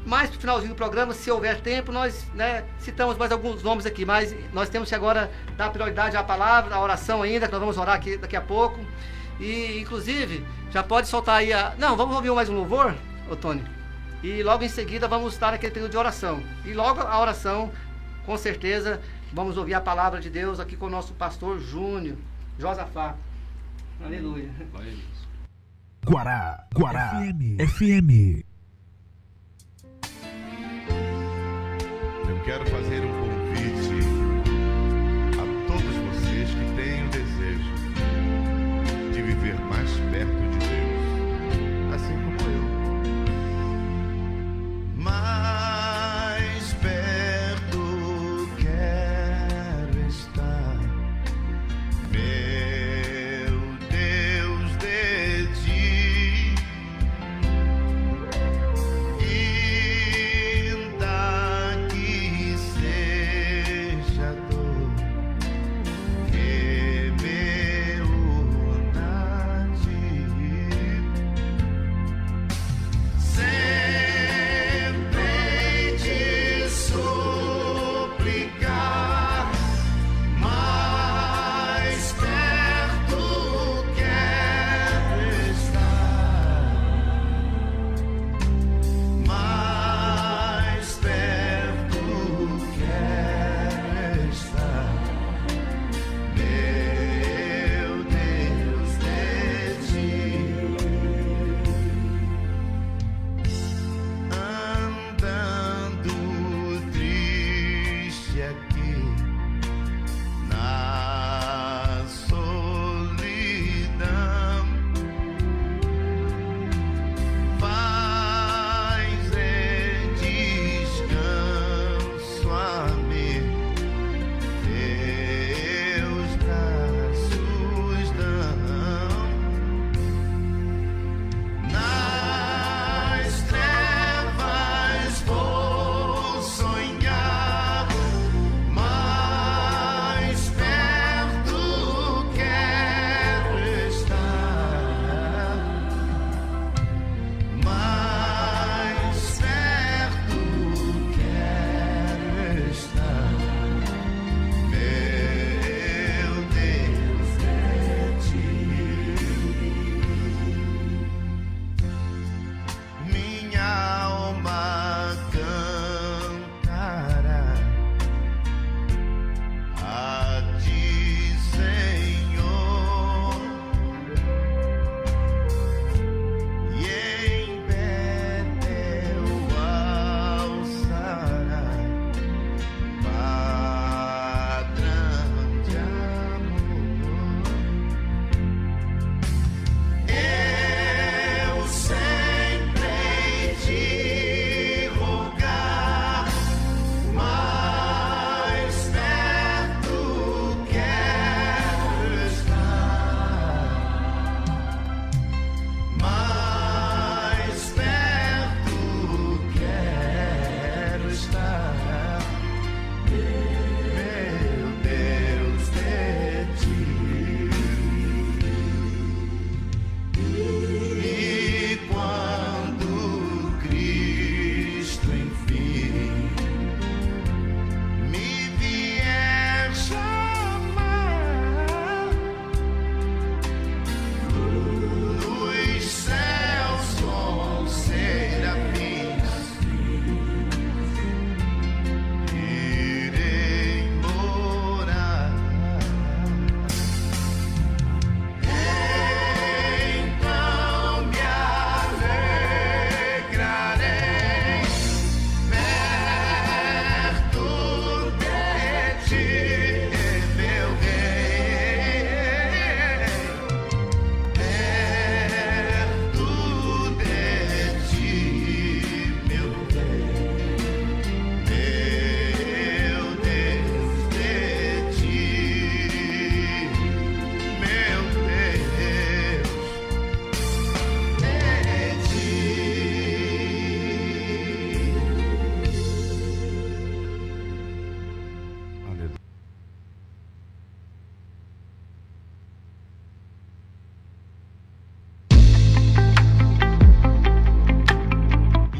Mais pro finalzinho do programa, se houver tempo, nós, né, citamos mais alguns nomes aqui, mas nós temos que agora dar prioridade à palavra, à oração ainda, que nós vamos orar aqui daqui a pouco. E, inclusive, já pode soltar aí Não, vamos ouvir mais um louvor, ô Tony? E logo em seguida vamos estar naquele período de oração. E logo a oração, com certeza, vamos ouvir a palavra de Deus aqui com o nosso pastor Júnior, Josafá. Aleluia. Guará FM. Eu quero fazer um convite a todos vocês que têm o desejo de viver mais perto de Deus, assim como eu. Mais perto quero estar, meu Deus, de ti. Ainda que seja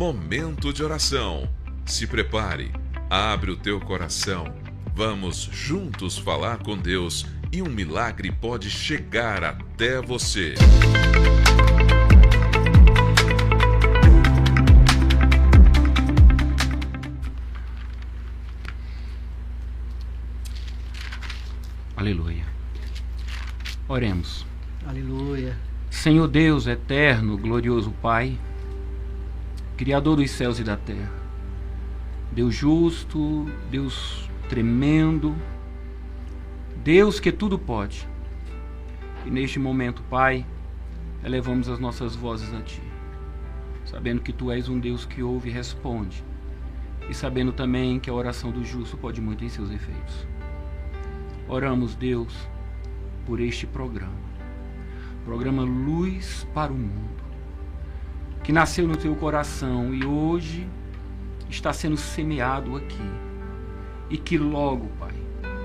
Momento de oração. Se prepare, abre o teu coração. Vamos juntos falar com Deus e um milagre pode chegar até você. Aleluia. Oremos. Aleluia. Senhor Deus eterno, glorioso Pai, Criador dos céus e da terra, Deus justo, Deus tremendo, Deus que tudo pode. E neste momento, Pai, elevamos as nossas vozes a Ti, sabendo que Tu és um Deus que ouve e responde, e sabendo também que a oração do justo pode muito em seus efeitos. Oramos, Deus, por este programa Luz para o Mundo, que nasceu no Teu coração e hoje está sendo semeado aqui, e que logo, Pai,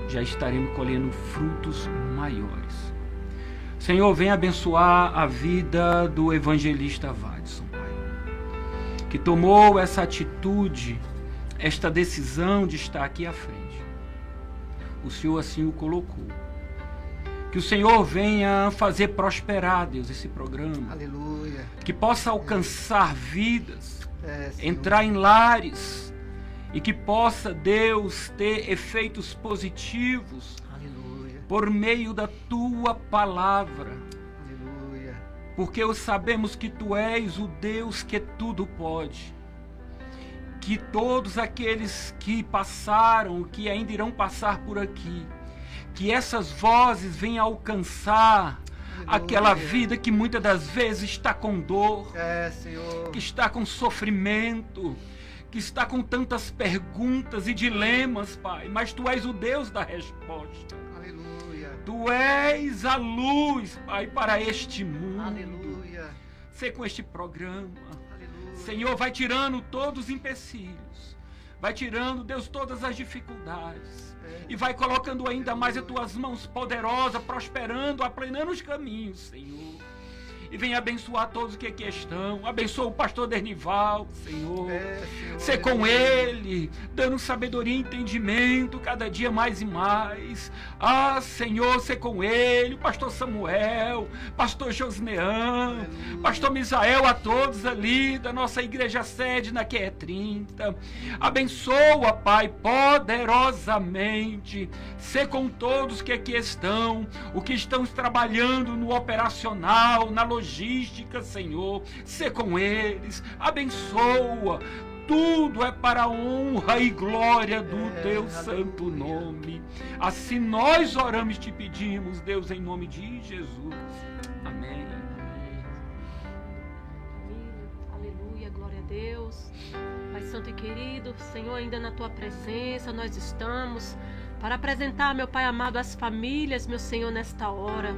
já estaremos colhendo frutos maiores. Senhor, vem abençoar a vida do evangelista Vadson, Pai, que tomou essa atitude, esta decisão de estar aqui à frente. O Senhor assim o colocou. Que o Senhor venha fazer prosperar, Deus, esse programa. Aleluia. Que possa alcançar vidas, entrar em lares, e que possa, Deus, ter efeitos positivos. Aleluia. Por meio da Tua palavra. Aleluia. Porque sabemos que Tu és o Deus que tudo pode. Que todos aqueles que passaram, que ainda irão passar por aqui, que essas vozes venham alcançar aquela vida que muitas das vezes está com dor, Senhor, que está com sofrimento, que está com tantas perguntas e dilemas, Pai, mas Tu és o Deus da resposta. Aleluia. Tu és a luz, Pai, para este mundo. Aleluia. Ser com este programa, Senhor, vai tirando todos os empecilhos, vai tirando, Deus, todas as dificuldades, e vai colocando ainda mais as Tuas mãos poderosas, prosperando, aplanando os caminhos, Senhor. E vem abençoar todos que aqui estão. Abençoa o pastor Dernival, Senhor. Senhor. Ser com ele, dando sabedoria e entendimento cada dia mais e mais. Senhor, ser com ele, o pastor Samuel, pastor Josnean, pastor Misael, a todos ali da nossa igreja sede na QE30. Abençoa, Pai, poderosamente. Ser com todos que aqui estão, o que estão trabalhando no operacional, na logística, Senhor, ser com eles, abençoa, tudo é para a honra e glória do Teu santo nome. Assim nós oramos e Te pedimos, Deus, em nome de Jesus. Amém. Aleluia, glória a Deus. Pai santo e querido, Senhor, ainda na Tua presença nós estamos para apresentar, meu Pai amado, as famílias, meu Senhor, nesta hora.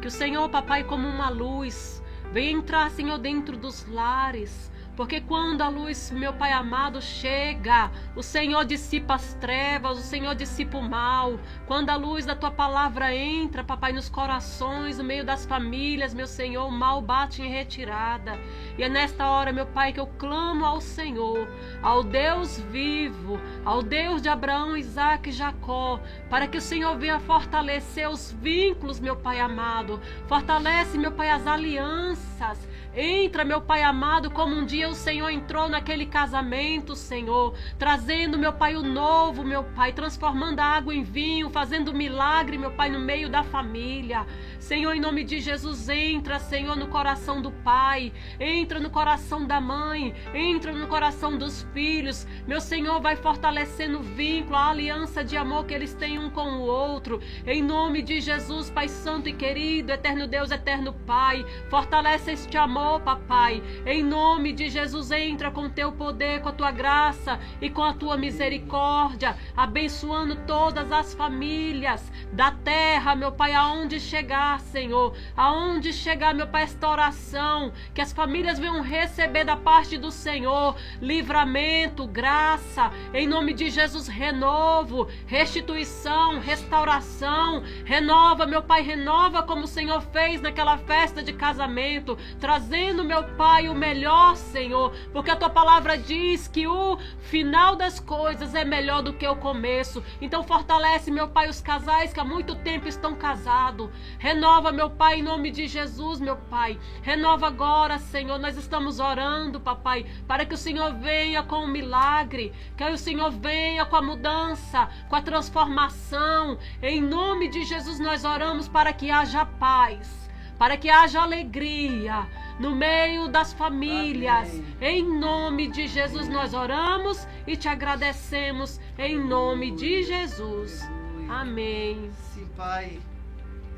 Que o Senhor, papai, como uma luz, venha entrar, Senhor, dentro dos lares. Porque quando a luz, meu Pai amado, chega, o Senhor dissipa as trevas, o Senhor dissipa o mal. Quando a luz da Tua palavra entra, papai, nos corações, no meio das famílias, meu Senhor, o mal bate em retirada. E é nesta hora, meu Pai, que eu clamo ao Senhor, ao Deus vivo, ao Deus de Abraão, Isaque e Jacó, para que o Senhor venha fortalecer os vínculos, meu Pai amado. Fortalece, meu Pai, as alianças. Entra, meu Pai amado, como um dia o Senhor entrou naquele casamento, Senhor, trazendo, meu Pai, o novo, meu Pai, transformando a água em vinho, fazendo milagre, meu Pai, no meio da família. Senhor, em nome de Jesus, entra, Senhor, no coração do pai, entra no coração da mãe, entra no coração dos filhos. Meu Senhor, vai fortalecendo o vínculo, a aliança de amor que eles têm um com o outro. Em nome de Jesus, Pai santo e querido, eterno Deus, eterno Pai, fortalece este amor, papai. Em nome de Jesus, entra com o Teu poder, com a Tua graça e com a Tua misericórdia, abençoando todas as famílias da terra, meu Pai, aonde chegar, Senhor, aonde chegar, meu Pai, esta oração, que as famílias venham receber da parte do Senhor livramento, graça, em nome de Jesus, renovo, restituição, restauração. Renova, meu Pai, renova como o Senhor fez naquela festa de casamento, trazendo fazendo, meu Pai, o melhor, Senhor, porque a tua palavra diz que o final das coisas é melhor do que o começo. Então fortalece, meu Pai, os casais que há muito tempo estão casados. Renova, meu Pai, em nome de Jesus, meu Pai. Renova agora, Senhor. Nós estamos orando, papai, para que o Senhor venha com o milagre, que o Senhor venha com a mudança, com a transformação. Em nome de Jesus nós oramos para que haja paz, para que haja alegria no meio das famílias. Amém. Em nome de Jesus nós oramos e te agradecemos, em nome de Jesus. Aleluia. Amém. Sim, Pai,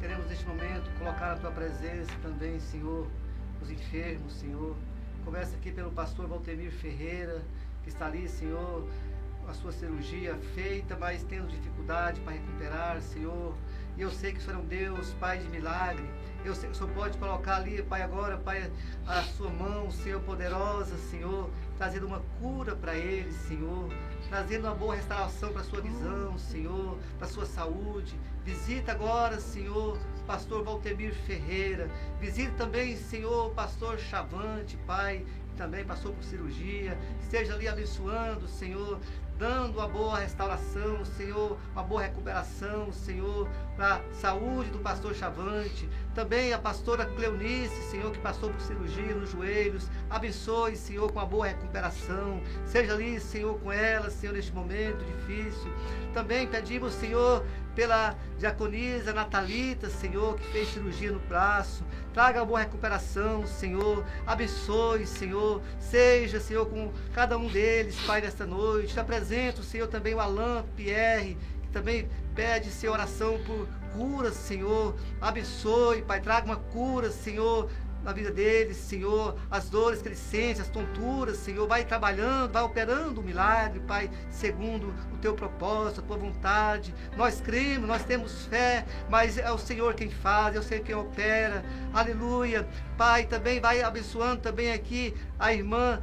queremos neste momento colocar na tua presença também, Senhor, os enfermos, Senhor. Começa aqui pelo pastor Valtemir Ferreira, que está ali, Senhor, a sua cirurgia feita, mas tendo dificuldade para recuperar, Senhor. E eu sei que o Senhor é um Deus, Pai de milagre. Eu sei que o Senhor pode colocar ali, Pai, agora, Pai, a sua mão, Senhor, poderosa, Senhor, trazendo uma cura para ele, Senhor, trazendo uma boa restauração para a sua visão, Senhor, para a sua saúde. Visita agora, Senhor, pastor Valtemir Ferreira. Visita também, Senhor, pastor Chavante, Pai, que também passou por cirurgia. Esteja ali abençoando, Senhor, dando uma boa restauração, Senhor, uma boa recuperação, Senhor, para a saúde do pastor Chavante. Também a pastora Cleonice, Senhor, que passou por cirurgia nos joelhos. Abençoe, Senhor, com uma boa recuperação. Seja ali, Senhor, com ela, Senhor, neste momento difícil. Também pedimos, Senhor, pela diaconisa Natalita, Senhor, que fez cirurgia no braço. Traga uma boa recuperação, Senhor. Abençoe, Senhor. Seja, Senhor, com cada um deles, Pai, nesta noite. Te apresento, Senhor, também o Alain Pierre, que também pede, Senhor, oração por cura, Senhor. Abençoe, Pai. Traga uma cura, Senhor, na vida deles, Senhor, as dores que eles sentem, as tonturas, Senhor, vai trabalhando, vai operando o milagre, Pai, segundo o teu propósito, a tua vontade. Nós cremos, nós temos fé, mas é o Senhor quem faz, é o Senhor quem opera. Aleluia. Pai, também vai abençoando também aqui a irmã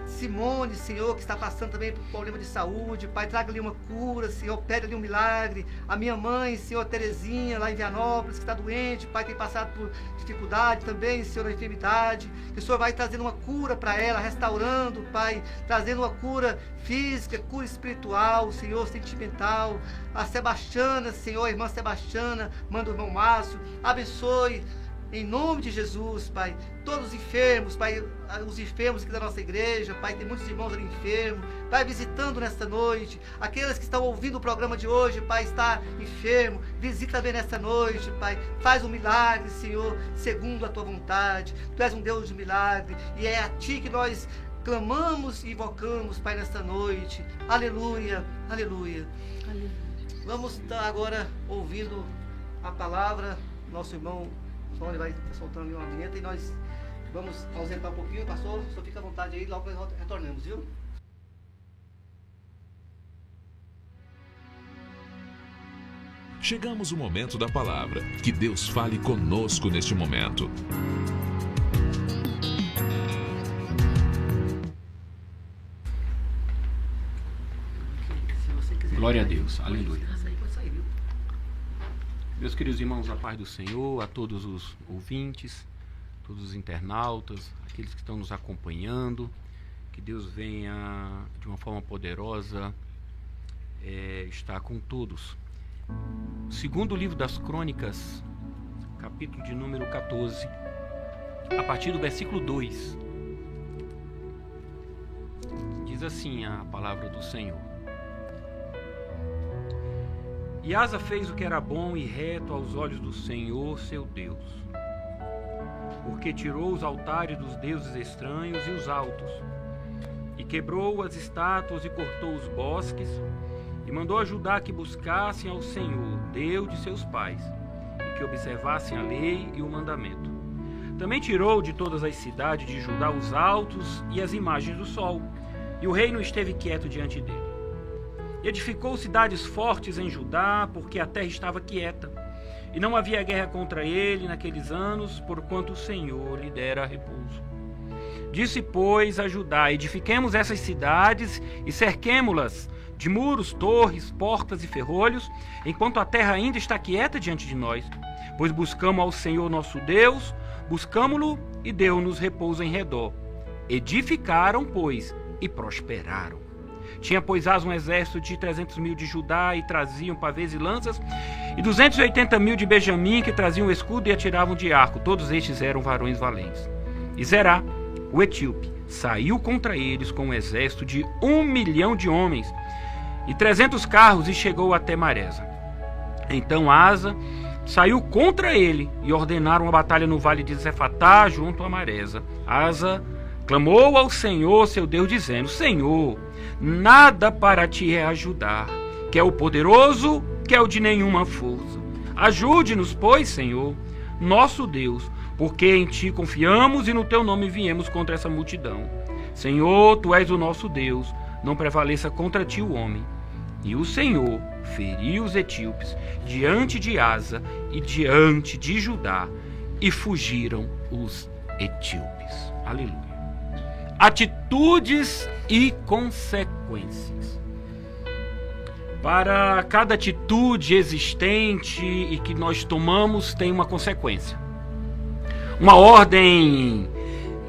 Simone, Senhor, que está passando também por problema de saúde. Pai, traga-lhe uma cura, Senhor, pede-lhe um milagre. A minha mãe, Senhor, Terezinha, lá em Vianópolis, que está doente, Pai, tem passado por dificuldade também, Senhor, na enfermidade. Que o Senhor vai trazendo uma cura para ela, restaurando, Pai, trazendo uma cura física, cura espiritual, Senhor, sentimental. A Sebastiana, Senhor, a irmã Sebastiana, manda o irmão Márcio, abençoe. Em nome de Jesus, Pai, todos os enfermos, Pai, os enfermos aqui da nossa igreja, Pai, tem muitos irmãos ali enfermos, Pai, visitando nesta noite, aqueles que estão ouvindo o programa de hoje, Pai, está enfermo, visita também nesta noite, Pai, faz um milagre, Senhor, segundo a Tua vontade. Tu és um Deus de milagre, e é a Ti que nós clamamos e invocamos, Pai, nesta noite. Aleluia, aleluia. Aleluia. Vamos estar agora ouvindo a palavra, nosso irmão ele vai soltando ali uma vinheta e nós vamos ausentar um pouquinho, pastor, só fica à vontade aí, logo nós retornamos, viu? Chegamos o momento da palavra. Que Deus fale conosco neste momento. Glória a Deus, aleluia. Meus queridos irmãos, a paz do Senhor, a todos os ouvintes, todos os internautas, aqueles que estão nos acompanhando, que Deus venha de uma forma poderosa estar com todos. Segundo o livro das Crônicas, capítulo de número 14, a partir do versículo 2, diz assim a palavra do Senhor. E Asa fez o que era bom e reto aos olhos do Senhor, seu Deus, porque tirou os altares dos deuses estranhos e os altos, e quebrou as estátuas e cortou os bosques, e mandou a Judá que buscassem ao Senhor, Deus de seus pais, e que observassem a lei e o mandamento. Também tirou de todas as cidades de Judá os altos e as imagens do sol, e o reino esteve quieto diante dele. E edificou cidades fortes em Judá, porque a terra estava quieta, e não havia guerra contra ele naqueles anos, porquanto o Senhor lhe dera repouso. Disse, pois, a Judá: edifiquemos essas cidades e cerquemo-las de muros, torres, portas e ferrolhos, enquanto a terra ainda está quieta diante de nós, pois buscamos ao Senhor nosso Deus, Buscamo-lo e deu-nos repouso em redor. Edificaram, pois, e prosperaram. Tinha, pois, Asa um exército de 300.000 de Judá, e traziam pavês e lanças, e 280.000 de Benjamim, que traziam escudo e atiravam de arco. Todos estes eram varões valentes. E Zerá, o etíope, saiu contra eles com um exército de 1 milhão de homens e 300 carros, e chegou até Maresa. Então Asa saiu contra ele, e ordenaram a batalha no vale de Zefatá, junto a Maresa. Asa clamou ao Senhor, seu Deus, dizendo: Senhor, nada para ti é ajudar, que é o poderoso, que é o de nenhuma força. Ajude-nos, pois, Senhor, nosso Deus, porque em ti confiamos e no teu nome viemos contra essa multidão. Senhor, tu és o nosso Deus, não prevaleça contra ti o homem. E o Senhor feriu os etíopes diante de Asa e diante de Judá, e fugiram os etíopes. Aleluia. Atitudes e consequências. Para cada atitude existente e que nós tomamos, tem uma consequência. Uma ordem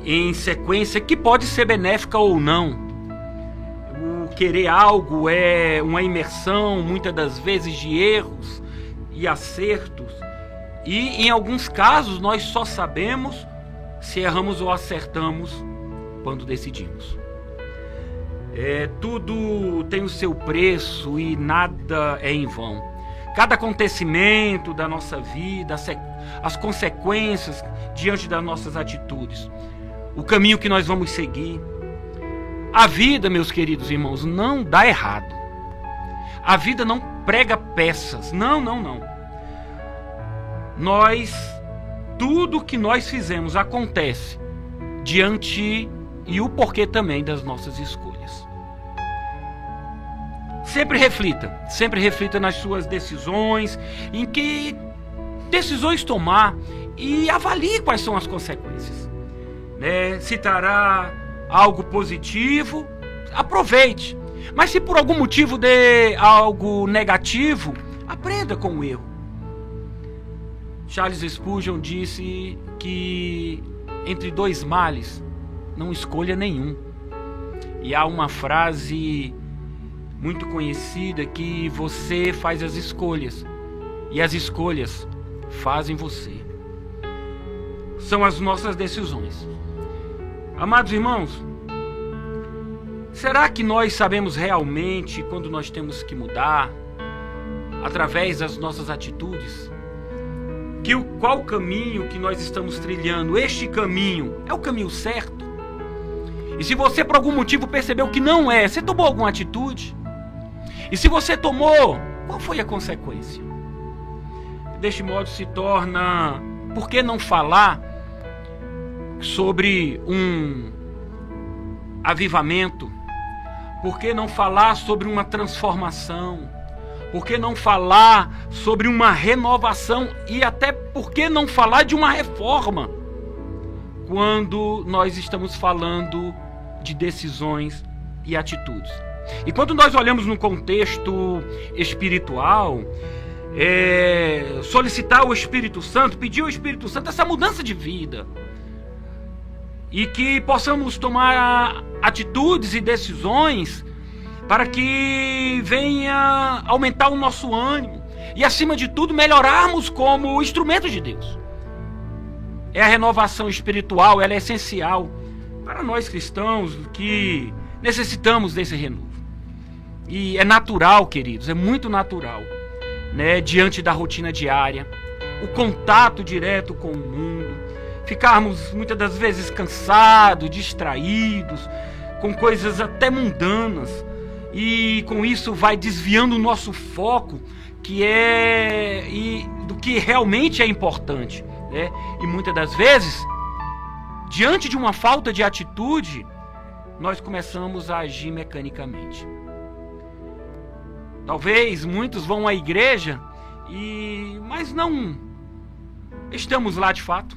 em sequência que pode ser benéfica ou não. O querer algo é uma imersão, muitas das vezes, de erros e acertos. E em alguns casos nós só sabemos se erramos ou acertamos quando decidimos. Tudo tem o seu preço e nada é em vão. Cada acontecimento da nossa vida, as consequências diante das nossas atitudes, o caminho que nós vamos seguir. A vida, meus queridos irmãos, não dá errado. A vida não prega peças. Não. Tudo que nós fizemos acontece diante e o porquê também das nossas escolhas. Sempre reflita nas suas decisões, em que decisões tomar, e avalie quais são as consequências. Se trará algo positivo, aproveite. Mas se por algum motivo der algo negativo, aprenda com o erro. Charles Spurgeon disse que entre dois males não escolha nenhum. E há uma frase muito conhecida que você faz as escolhas e as escolhas fazem você. São as nossas decisões. Amados irmãos, será que nós sabemos realmente quando nós temos que mudar através das nossas atitudes? Qual caminho que nós estamos trilhando? Este caminho é o caminho certo? E se você por algum motivo percebeu que não é, você tomou alguma atitude? E se você tomou, qual foi a consequência? Deste modo se torna, por que não falar sobre um avivamento? Por que não falar sobre uma transformação? Por que não falar sobre uma renovação? E até por que não falar de uma reforma? Quando nós estamos falando de decisões e atitudes. E quando nós olhamos no contexto espiritual, solicitar o Espírito Santo, pedir ao Espírito Santo essa mudança de vida. E que possamos tomar atitudes e decisões para que venha aumentar o nosso ânimo. E acima de tudo, melhorarmos como instrumentos de Deus. A renovação espiritual, ela é essencial para nós cristãos que necessitamos desse renovo. E é natural, queridos, é muito natural, diante da rotina diária, o contato direto com o mundo, ficarmos muitas das vezes cansados, distraídos, com coisas até mundanas, e com isso vai desviando o nosso foco do que realmente é importante. E muitas das vezes, diante de uma falta de atitude, nós começamos a agir mecanicamente. Talvez muitos vão à igreja, mas não estamos lá de fato.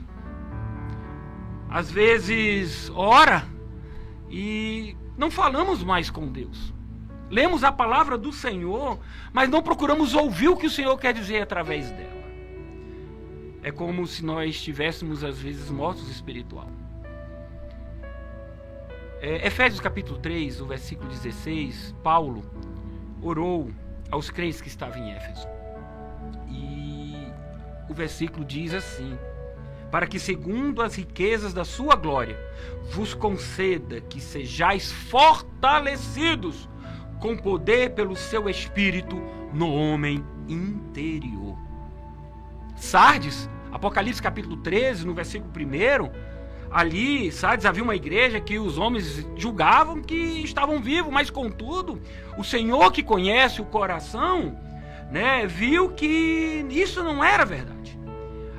Às vezes ora e não falamos mais com Deus. Lemos a palavra do Senhor, mas não procuramos ouvir o que o Senhor quer dizer através dela. é como se nós estivéssemos às vezes mortos espiritual. Efésios capítulo 3, o versículo 16, Paulo orou aos crentes que estavam em Éfeso. E o versículo diz assim: para que segundo as riquezas da sua glória vos conceda que sejais fortalecidos com poder pelo seu Espírito no homem interior. Sardes, Apocalipse capítulo 13, no versículo 1, ali, Sardes, havia uma igreja que os homens julgavam que estavam vivos, mas contudo, o Senhor que conhece o coração, né, viu que isso não era verdade.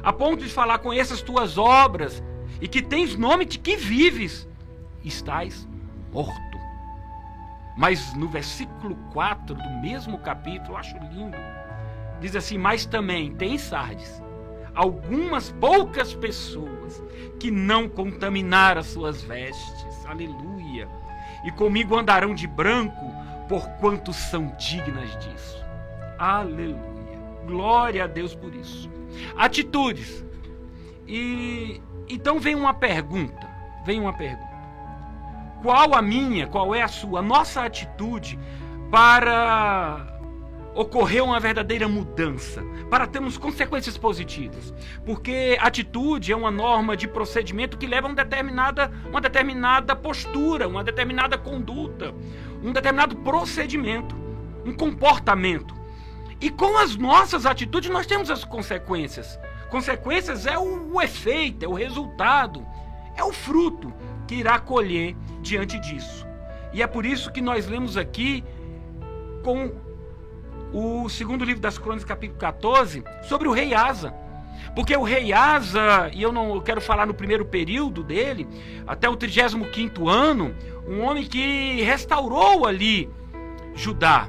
A ponto de falar: com essas tuas obras, e que tens nome de que vives, estás morto. Mas no versículo 4 do mesmo capítulo, eu acho lindo, diz assim: mas também tem Sardes algumas poucas pessoas que não contaminaram as suas vestes, aleluia, e comigo andarão de branco, porquanto são dignas disso, aleluia, glória a Deus por isso. Atitudes. E então vem uma pergunta, qual a minha, qual é a sua, a nossa atitude para ocorrer uma verdadeira mudança, para termos consequências positivas? Porque atitude é uma norma de procedimento que leva a uma determinada postura, uma determinada conduta, um determinado procedimento, um comportamento. E com as nossas atitudes nós temos as consequências. Consequências é o efeito, é o resultado, é o fruto que irá colher diante disso. E é por isso que nós lemos aqui com o segundo livro das Crônicas, capítulo 14, sobre o rei Asa. Porque o rei Asa, e eu quero falar no primeiro período dele, até o 35º ano, um homem que restaurou ali Judá,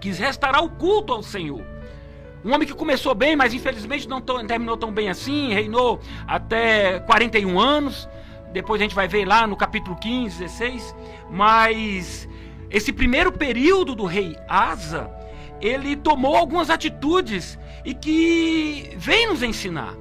quis restaurar o culto ao Senhor. Um homem que começou bem, mas infelizmente não terminou tão bem assim, reinou até 41 anos, depois a gente vai ver lá no capítulo 15, 16, mas esse primeiro período do rei Asa, ele tomou algumas atitudes e que vem nos ensinar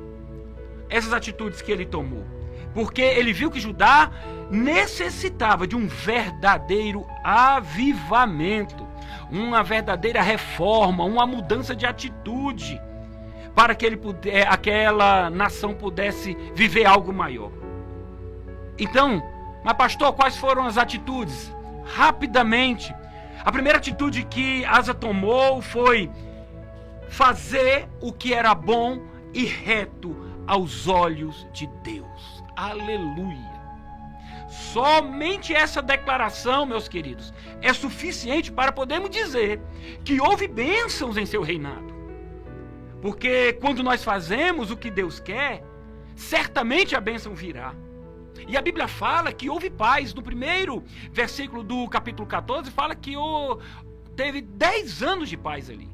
essas atitudes que ele tomou, porque ele viu que Judá necessitava de um verdadeiro avivamento, uma verdadeira reforma, uma mudança de atitude, para que aquela nação pudesse viver algo maior. Então, mas pastor, quais foram as atitudes? Rapidamente, a primeira atitude que Asa tomou foi fazer o que era bom e reto aos olhos de Deus. Aleluia! Somente essa declaração, meus queridos, é suficiente para podermos dizer que houve bênçãos em seu reinado. Porque quando nós fazemos o que Deus quer, certamente a bênção virá. E a Bíblia fala que houve paz. No primeiro versículo do capítulo 14, fala que teve 10 anos de paz ali.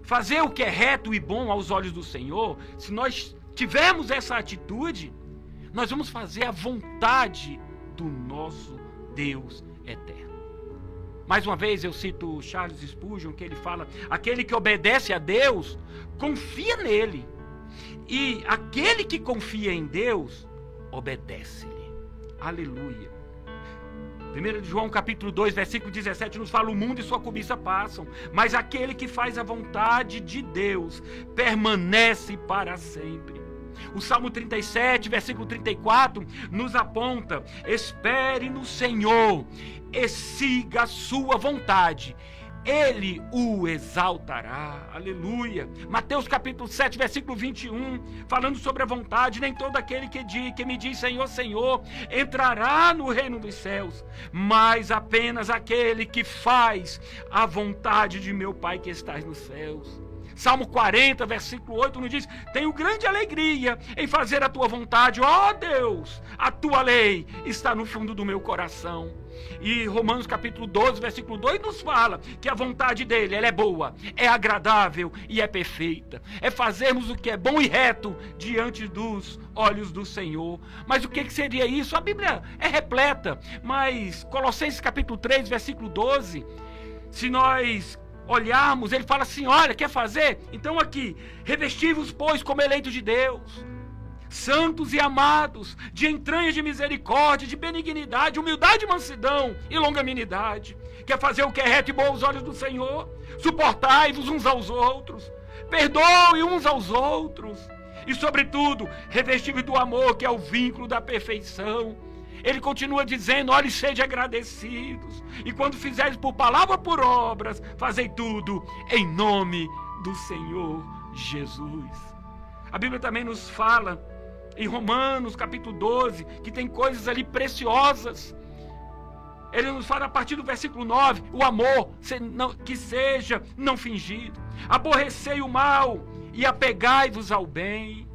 Fazer o que é reto e bom aos olhos do Senhor, se nós tivermos essa atitude, nós vamos fazer a vontade do nosso Deus eterno. Mais uma vez eu cito Charles Spurgeon, que ele fala: aquele que obedece a Deus, confia nele. E aquele que confia em Deus, obedece-lhe. Aleluia. 1 João capítulo 2, versículo 17 nos fala: o mundo e sua cobiça passam, mas aquele que faz a vontade de Deus permanece para sempre. O Salmo 37, versículo 34 nos aponta: espere no Senhor e siga a sua vontade, Ele o exaltará. Aleluia. Mateus capítulo 7, versículo 21, falando sobre a vontade: nem todo aquele que me diz Senhor, Senhor, entrará no reino dos céus, mas apenas aquele que faz a vontade de meu Pai que estás nos céus. Salmo 40, versículo 8 nos diz: tenho grande alegria em fazer a tua vontade, ó Deus, a tua lei está no fundo do meu coração. E Romanos capítulo 12, versículo 2 nos fala que a vontade dele, ela é boa, é agradável e é perfeita. É fazermos o que é bom e reto diante dos olhos do Senhor. Mas o que seria isso? A Bíblia é repleta, mas Colossenses capítulo 3, versículo 12, se nós olharmos, ele fala assim, olha, quer fazer? Então aqui, revesti-vos, pois, como eleitos de Deus, santos e amados, de entranhas de misericórdia, de benignidade, humildade, mansidão e longanimidade. Quer fazer o que é reto e bom aos olhos do Senhor? Suportai-vos uns aos outros, perdoe uns aos outros, e sobretudo, revesti-vos do amor, que é o vínculo da perfeição. Ele continua dizendo, olhe, sede agradecidos, e quando fizeres por palavra ou por obras, fazei tudo em nome do Senhor Jesus. A Bíblia também nos fala, em Romanos capítulo 12, que tem coisas ali preciosas. Ele nos fala a partir do versículo 9, o amor que seja não fingido. Aborrecei o mal e apegai-vos ao bem.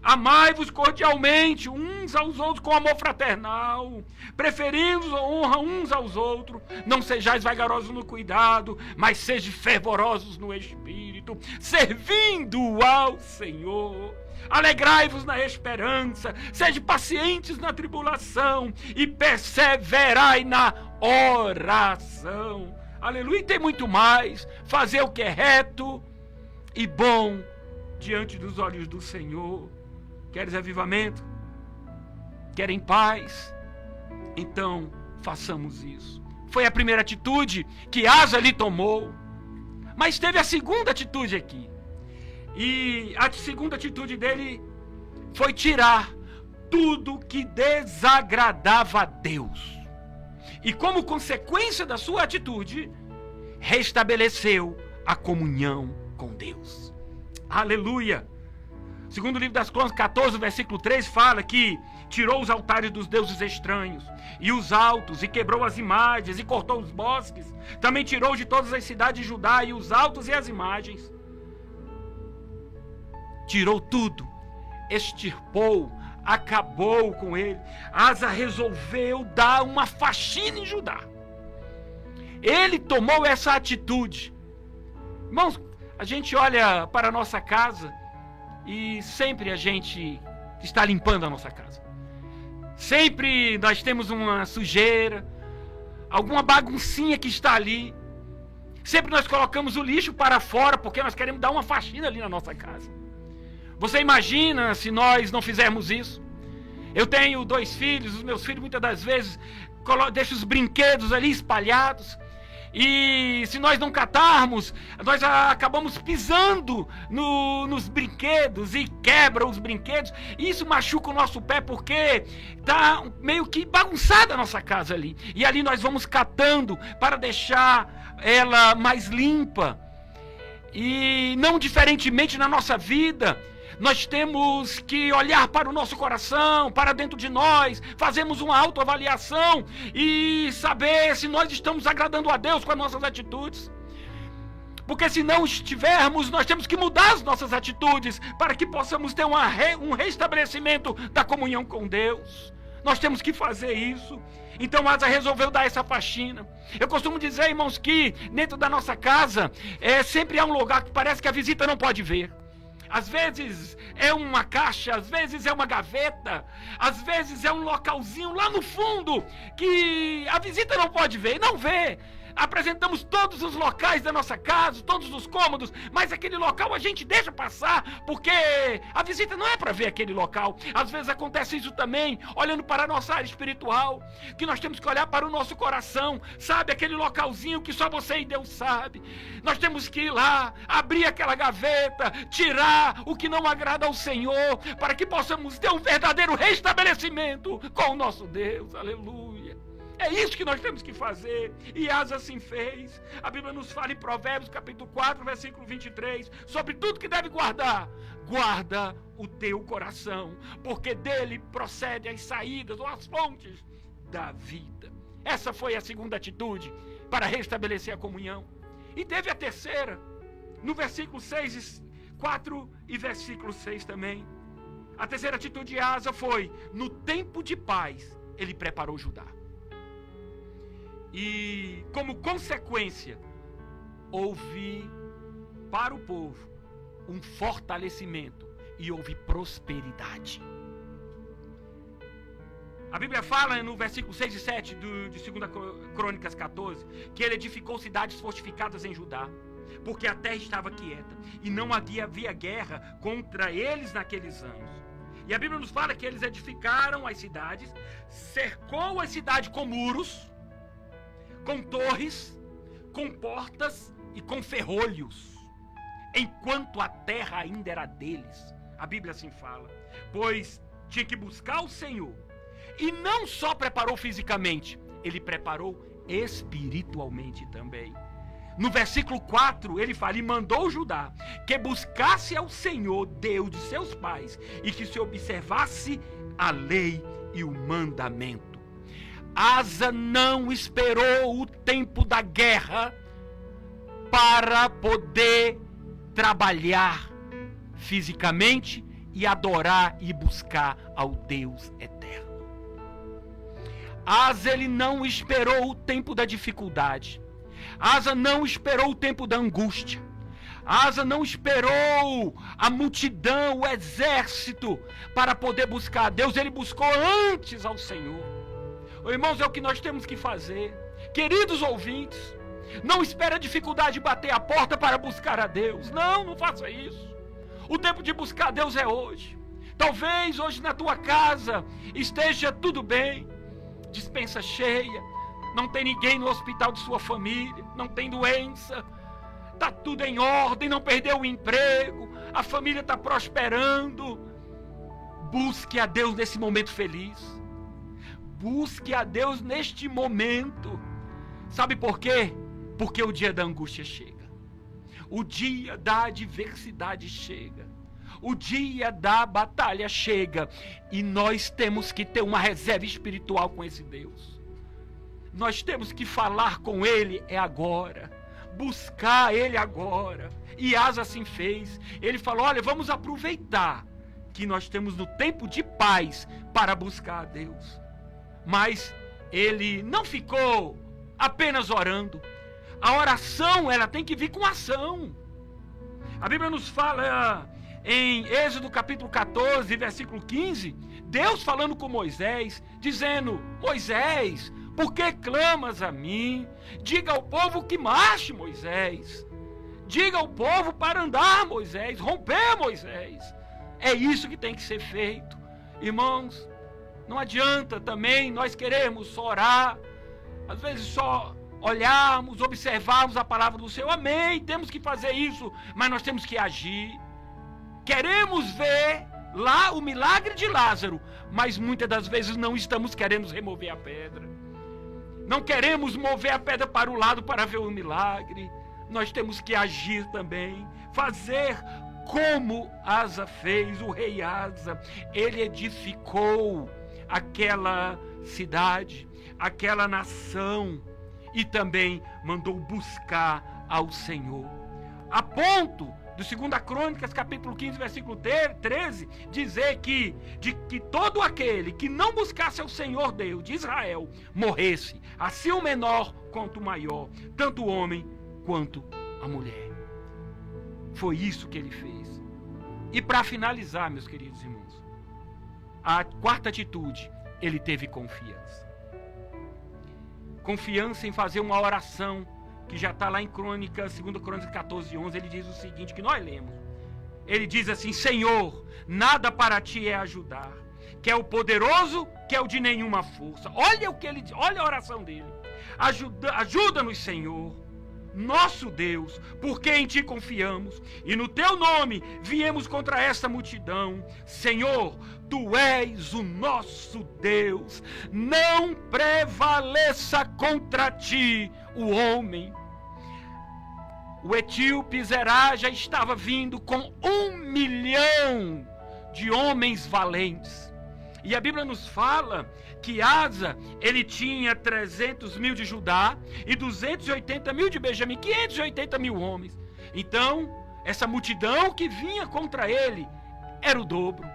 Amai-vos cordialmente uns aos outros com amor fraternal, preferindo a honra uns aos outros. Não sejais vagarosos no cuidado, mas sejam fervorosos no espírito, servindo ao Senhor. Alegrai-vos na esperança, sede pacientes na tribulação e perseverai na oração. Aleluia. E tem muito mais. Fazer o que é reto e bom diante dos olhos do Senhor. Queres avivamento? Querem paz? Então façamos isso. Foi a primeira atitude que Asa lhe tomou. Mas teve a segunda atitude aqui. E a segunda atitude dele foi tirar tudo que desagradava a Deus. E como consequência da sua atitude, restabeleceu a comunhão com Deus. Aleluia! Segundo o livro das Crônicas 14, versículo 3, fala que tirou os altares dos deuses estranhos e os altos, e quebrou as imagens, e cortou os bosques. Também tirou de todas as cidades de Judá e os altos e as imagens. Tirou tudo, extirpou, acabou com ele. Asa resolveu dar uma faxina em Judá. Ele tomou essa atitude. Irmãos, a gente olha para a nossa casa e sempre a gente está limpando a nossa casa. Sempre nós temos uma sujeira, alguma baguncinha que está ali. Sempre nós colocamos o lixo para fora porque nós queremos dar uma faxina ali na nossa casa. Você imagina se nós não fizermos isso? Eu tenho 2 filhos, os meus filhos muitas das vezes deixam os brinquedos ali espalhados. E se nós não catarmos, nós acabamos pisando nos brinquedos e quebra os brinquedos. E isso machuca o nosso pé porque está meio que bagunçada a nossa casa ali. E ali nós vamos catando para deixar ela mais limpa. E não diferentemente na nossa vida, nós temos que olhar para o nosso coração, para dentro de nós, fazermos uma autoavaliação e saber se nós estamos agradando a Deus com as nossas atitudes. Porque se não estivermos, nós temos que mudar as nossas atitudes para que possamos ter um restabelecimento da comunhão com Deus. Nós temos que fazer isso. Então Asa resolveu dar essa faxina. Eu costumo dizer, irmãos, que dentro da nossa casa sempre há um lugar que parece que a visita não pode ver. Às vezes é uma caixa, às vezes é uma gaveta, às vezes é um localzinho lá no fundo que a visita não pode ver, não vê. Apresentamos todos os locais da nossa casa, todos os cômodos, mas aquele local a gente deixa passar, porque a visita não é para ver aquele local. Às vezes acontece isso também, olhando para a nossa área espiritual, que nós temos que olhar para o nosso coração, sabe, aquele localzinho que só você e Deus sabe. Nós temos que ir lá, abrir aquela gaveta, tirar o que não agrada ao Senhor, para que possamos ter um verdadeiro restabelecimento com o nosso Deus. Aleluia. É isso que nós temos que fazer. E Asa assim fez. A Bíblia nos fala em Provérbios capítulo 4, versículo 23, sobre tudo que deve guardar. Guarda o teu coração, porque dele procedem as saídas ou as fontes da vida. Essa foi a segunda atitude para restabelecer a comunhão. E teve a terceira, no versículo 4 e versículo 6 também. A terceira atitude de Asa foi: no tempo de paz, ele preparou Judá. E, como consequência, houve para o povo um fortalecimento e houve prosperidade. A Bíblia fala no versículo 6 e 7 de 2 Crônicas 14, que ele edificou cidades fortificadas em Judá, porque a terra estava quieta, e não havia guerra contra eles naqueles anos. E a Bíblia nos fala que eles edificaram as cidades, cercou a cidade com muros, com torres, com portas e com ferrolhos, enquanto a terra ainda era deles. A Bíblia assim fala, pois tinha que buscar o Senhor. E não só preparou fisicamente, ele preparou espiritualmente também. No versículo 4, ele fala, e mandou Judá que buscasse ao Senhor, Deus de seus pais, e que se observasse a lei e o mandamento. Asa não esperou o tempo da guerra para poder trabalhar fisicamente e adorar e buscar ao Deus eterno. Asa, ele não esperou o tempo da dificuldade. Asa não esperou o tempo da angústia. Asa não esperou a multidão, o exército, para poder buscar a Deus. Ele buscou antes ao Senhor. Irmãos, é o que nós temos que fazer. Queridos ouvintes, não espere a dificuldade bater a porta para buscar a Deus. Não faça isso. O tempo de buscar a Deus é hoje. Talvez hoje na tua casa esteja tudo bem, despensa cheia, não tem ninguém no hospital de sua família, não tem doença, está tudo em ordem, não perdeu o emprego, a família está prosperando. Busque a Deus nesse momento feliz. Busque a Deus neste momento. Sabe por quê? Porque o dia da angústia chega. O dia da adversidade chega. O dia da batalha chega. E nós temos que ter uma reserva espiritual com esse Deus. Nós temos que falar com Ele agora. Buscar Ele agora. E Asa assim fez. Ele falou, olha, vamos aproveitar que nós temos no tempo de paz para buscar a Deus. Mas ele não ficou apenas orando. A oração, ela tem que vir com ação. A Bíblia nos fala em Êxodo capítulo 14, versículo 15, Deus falando com Moisés, dizendo, Moisés, por que clamas a mim? Diga ao povo que marche, Moisés. Diga ao povo para andar, Moisés, romper, Moisés. É isso que tem que ser feito. Irmãos, não adianta também nós queremos só orar, às vezes só olharmos, observarmos a palavra do Senhor. Amém, temos que fazer isso, mas nós temos que agir. Queremos ver lá o milagre de Lázaro, mas muitas das vezes não estamos querendo remover a pedra. Não queremos mover a pedra para o lado para ver o milagre. Nós temos que agir também, fazer como Asa fez, o rei Asa. Ele edificou aquela cidade, aquela nação, e também mandou buscar ao Senhor. A ponto do 2 Crônicas, capítulo 15, versículo 13, dizer que todo aquele que não buscasse ao Senhor Deus de Israel, morresse, assim o menor quanto o maior, tanto o homem quanto a mulher. Foi isso que ele fez. E para finalizar, meus queridos irmãos, a quarta atitude, ele teve confiança. Confiança em fazer uma oração, que já está lá em Crônicas, 2 Crônicas 14, 11, ele diz o seguinte, que nós lemos. Ele diz assim, Senhor, nada para ti é ajudar, que é o poderoso, que é o de nenhuma força. Olha o que ele diz, olha a oração dele. Ajuda-nos, Senhor, nosso Deus, porque em ti confiamos, e no teu nome viemos contra esta multidão. Senhor, tu és o nosso Deus, não prevaleça contra ti o homem. O etíope Zerá já estava vindo com 1 milhão de homens valentes. E a Bíblia nos fala que Asa, ele tinha 300 mil de Judá e 280 mil de Benjamim, 580 mil homens. Então, essa multidão que vinha contra ele era o dobro.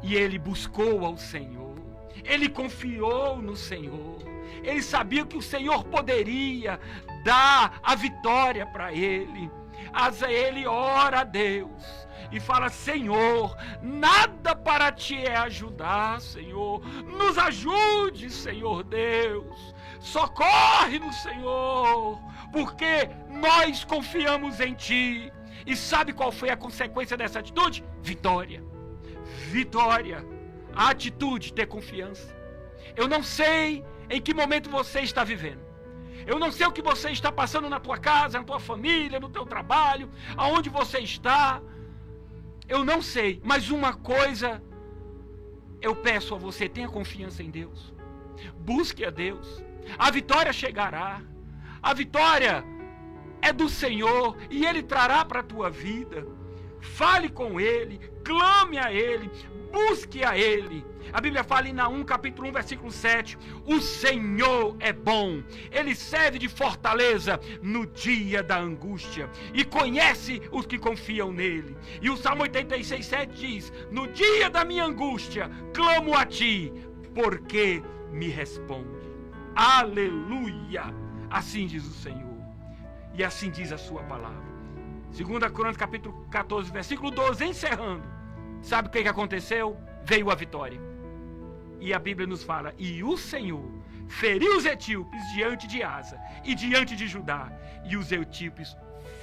E ele buscou ao Senhor, ele confiou no Senhor, ele sabia que o Senhor poderia dar a vitória para ele. Azael ora a Deus e fala: Senhor, nada para ti é ajudar, Senhor. Nos ajude, Senhor Deus. Socorre no Senhor, porque nós confiamos em ti. E sabe qual foi a consequência dessa atitude? Vitória. Vitória. A atitude de ter confiança. Eu não sei em que momento você está vivendo. Eu não sei o que você está passando na tua casa, na tua família, no teu trabalho, aonde você está. Eu não sei, mas uma coisa eu peço a você: tenha confiança em Deus. Busque a Deus. A vitória chegará. A vitória é do Senhor e Ele trará para a tua vida. Fale com Ele, clame a Ele, busque a Ele. A Bíblia fala em Naum, capítulo 1, versículo 7. O Senhor é bom, Ele serve de fortaleza no dia da angústia e conhece os que confiam nele. E o Salmo 86, 7 diz: no dia da minha angústia, clamo a ti, porque me responde. Aleluia! Assim diz o Senhor, e assim diz a sua palavra. 2 Crônicas, capítulo 14, versículo 12, encerrando. Sabe o que aconteceu? Veio a vitória. E a Bíblia nos fala: e o Senhor feriu os etíopes diante de Asa e diante de Judá, e os etíopes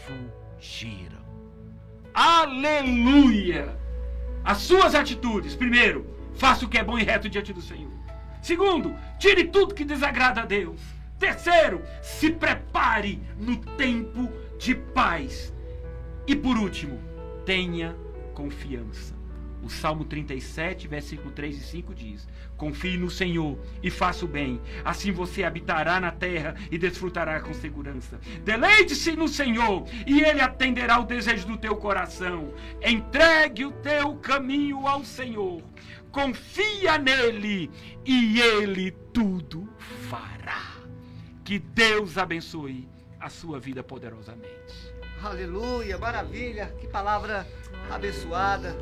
fugiram. Aleluia! As suas atitudes: primeiro, faça o que é bom e reto diante do Senhor. Segundo, tire tudo que desagrada a Deus. Terceiro, se prepare no tempo de paz. E por último, tenha confiança. O Salmo 37, versículo 3 e 5 diz: confie no Senhor e faça o bem, assim você habitará na terra e desfrutará com segurança. Deleite-se no Senhor e Ele atenderá o desejo do teu coração. Entregue o teu caminho ao Senhor, confia nele e Ele tudo fará. Que Deus abençoe a sua vida poderosamente. Aleluia, maravilha, que palavra abençoada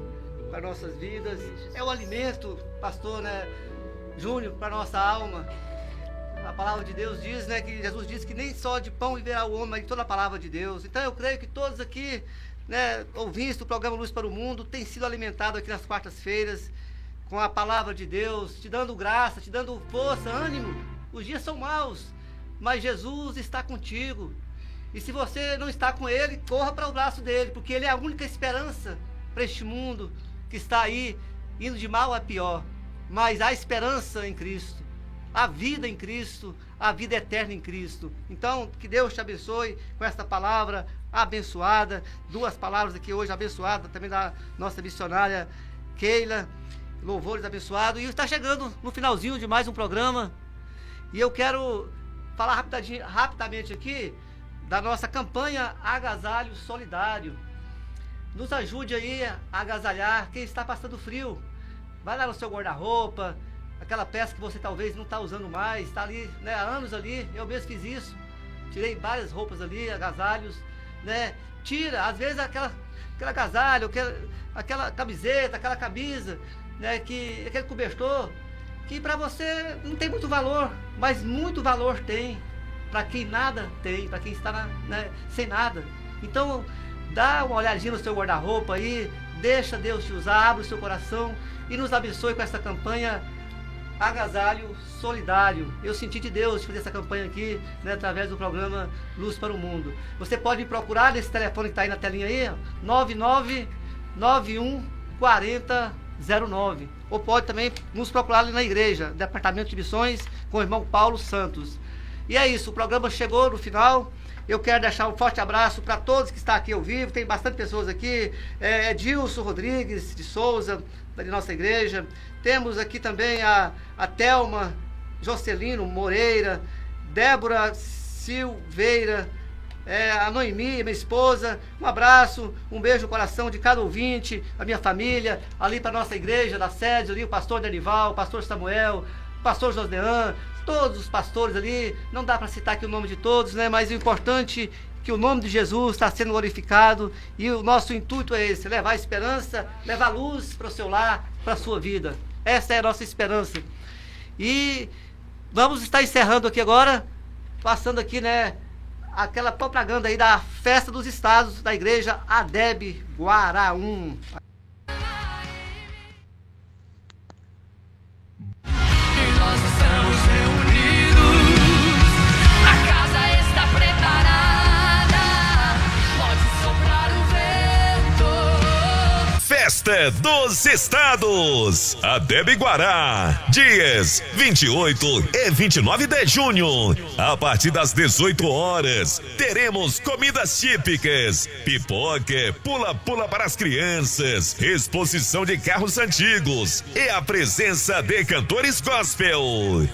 para nossas vidas. É o alimento, pastor, né, Júnior, para nossa alma. A palavra de Deus diz, né, que Jesus disse que nem só de pão viverá o homem, mas de toda a palavra de Deus. Então eu creio que todos aqui, né, ouvintes do programa Luz para o Mundo, têm sido alimentados aqui nas quartas-feiras com a palavra de Deus, te dando graça, te dando força, ânimo. Os dias são maus, mas Jesus está contigo. E se você não está com Ele, corra para o braço dele, porque Ele é a única esperança para este mundo que está aí, indo de mal a pior. Mas há esperança em Cristo, a vida em Cristo, a vida eterna em Cristo. Então, que Deus te abençoe com esta palavra abençoada. 2 palavras aqui hoje abençoadas, também da nossa missionária Keila. Louvores abençoados. E está chegando no finalzinho de mais um programa. E eu quero falar rapidamente aqui da nossa campanha Agasalho Solidário. Nos ajude aí a agasalhar quem está passando frio. Vai lá no seu guarda-roupa, aquela peça que você talvez não está usando mais, está ali, né, há anos ali. Eu mesmo fiz isso, tirei várias roupas ali, agasalhos, né? Tira, às vezes aquele agasalho, aquela camiseta, aquela camisa, né, aquele cobertor, que para você não tem muito valor, mas muito valor tem para quem nada tem, para quem está sem nada. Então, dá uma olhadinha no seu guarda-roupa aí, deixa Deus te usar, abre o seu coração e nos abençoe com essa campanha Agasalho Solidário. Eu senti de Deus fazer essa campanha aqui, né, através do programa Luz para o Mundo. Você pode me procurar nesse telefone que está aí na telinha aí, 99914009. Ou pode também nos procurar ali na igreja, Departamento de Missões, com o irmão Paulo Santos. E é isso, o programa chegou no final. Eu quero deixar um forte abraço para todos que estão aqui ao vivo. Tem bastante pessoas aqui. Edilson Rodrigues de Souza, da nossa igreja. Temos aqui também a Thelma Jocelino Moreira, Débora Silveira, a Noemi, minha esposa. Um abraço, um beijo no coração de cada ouvinte, a minha família, ali para nossa igreja, da sede, ali o pastor Danival, o pastor Samuel, o pastor Josnean, todos os pastores ali. Não dá para citar aqui o nome de todos, né? Mas o importante é que o nome de Jesus está sendo glorificado e o nosso intuito é esse: levar esperança, levar luz para o seu lar, para a sua vida. Essa é a nossa esperança. E vamos estar encerrando aqui agora, passando aqui, né, aquela propaganda aí da Festa dos Estados da Igreja ADEB Guará 1. Festa dos Estados, ADEB Guará, dias 28 e 29 de junho, a partir das 18 horas, teremos comidas típicas, pipoca, pula-pula para as crianças, exposição de carros antigos e a presença de cantores gospel.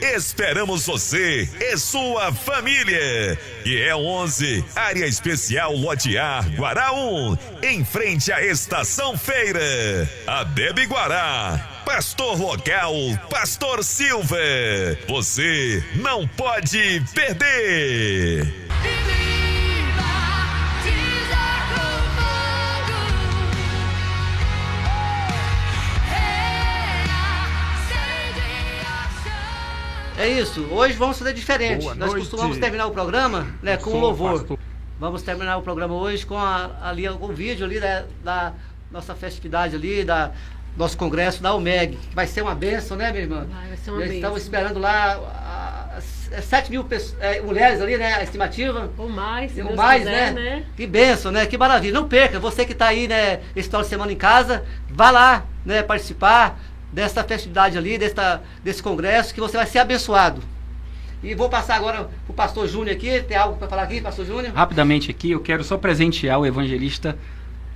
Esperamos você e sua família, que é 11, área especial Lote A, Guará 1, em frente à Estação Feira. ADEB Guará, pastor local, Pastor Silva. Você não pode perder. É isso, hoje vamos fazer diferente. Boa Nós noite. costumamos terminar o programa, né, com Sou louvor. pastor. Vamos terminar o programa hoje com o vídeo ali da nossa festividade ali, da nosso congresso da OMEG, que vai ser uma bênção, né, minha irmã? Vai ser uma Nós bênção. estamos esperando lá 7 mil mulheres ali, né, a estimativa. Ou mais, se Ou Deus mais, quiser, né? Que bênção, né? Que maravilha. Não perca, você que está aí, né, esse final de semana em casa, vá lá, né, participar dessa festividade ali, desse congresso, que você vai ser abençoado. E vou passar agora para o pastor Júnior aqui. Tem algo para falar aqui, pastor Júnior? Rapidamente aqui, eu quero só presentear o evangelista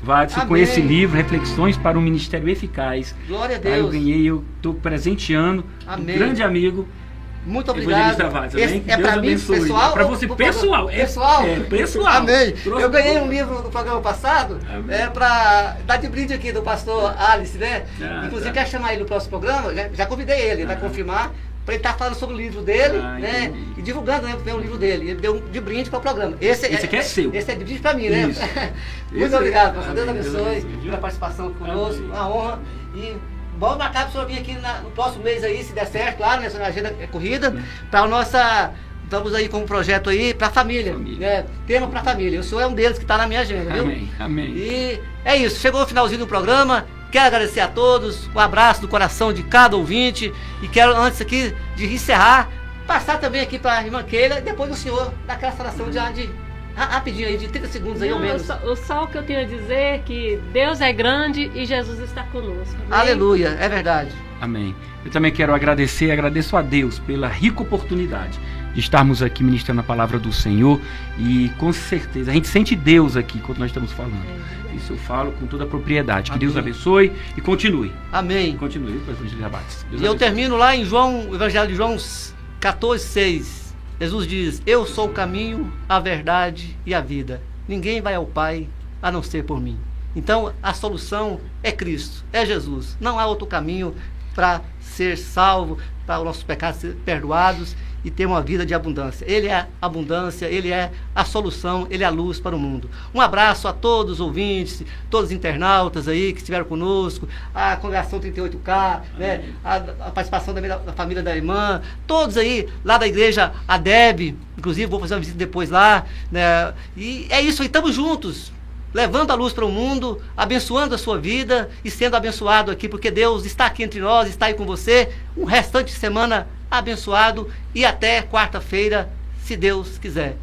Vadson com Amém. esse livro, Reflexões para um Ministério Eficaz. Glória a Aí eu Deus. ganhei, eu estou presenteando Amém. um grande amigo. Muito obrigado. Evangelista Vadson, Esse amém? Que é Deus para mim, abençoe. pessoal? Para você, ou pessoal. Pessoal? É pessoal. Amém. Trouxe Eu ganhei um livro do programa passado, para dar de brinde aqui do pastor Alice, né? Ah, Inclusive, tá. quer chamar ele no próximo programa, já convidei ele, vai confirmar, para ele estar falando sobre o livro dele, né? Entendi. E divulgando, né, o livro dele. Ele deu um de brinde para o programa. Esse aqui é seu. Esse é de brinde para mim, né? Isso. Muito Esse obrigado, é- pastor. Deus Amém. abençoe Deus abençoe. pela participação conosco, Amém. uma honra. E vamos marcar para o senhor vir aqui no próximo mês aí, se der certo, claro, né? A agenda é corrida, para a nossa... Estamos aí com um projeto aí para a família, né? Tema para a família. O senhor é um deles que está na minha agenda, viu? Amém, amém. E é isso, chegou o finalzinho do programa. Quero agradecer a todos, um abraço do coração de cada ouvinte. E quero, antes aqui de encerrar, passar também aqui para a irmã Keila e depois o senhor dar aquela oração rapidinho aí, de 30 segundos aí, ou Não, menos. só o que eu tenho a dizer é que Deus é grande e Jesus está conosco. Amém? Aleluia, é verdade. Amém. Eu também quero agradeço a Deus pela rica oportunidade de estarmos aqui ministrando a palavra do Senhor, e com certeza a gente sente Deus aqui quando nós estamos falando. Isso eu falo com toda a propriedade. Que Deus abençoe e continue. Amém. Continue, Evangelho Abates. E eu termino lá em o Evangelho de João 14,6. Jesus diz: eu sou o caminho, a verdade e a vida. Ninguém vai ao Pai a não ser por mim. Então a solução é Cristo, é Jesus. Não há outro caminho para ser salvo, para os nossos pecados ser perdoados e ter uma vida de abundância. Ele é a abundância, Ele é a solução, Ele é a luz para o mundo. Um abraço a todos os ouvintes, todos os internautas aí que estiveram conosco, a congregação 38K, né, a participação da família da irmã, todos aí lá da igreja ADEB, inclusive vou fazer uma visita depois lá, né, e é isso aí, estamos juntos, levando a luz para o mundo, abençoando a sua vida e sendo abençoado aqui, porque Deus está aqui entre nós, está aí com você. Um restante de semana abençoado e até quarta-feira, se Deus quiser.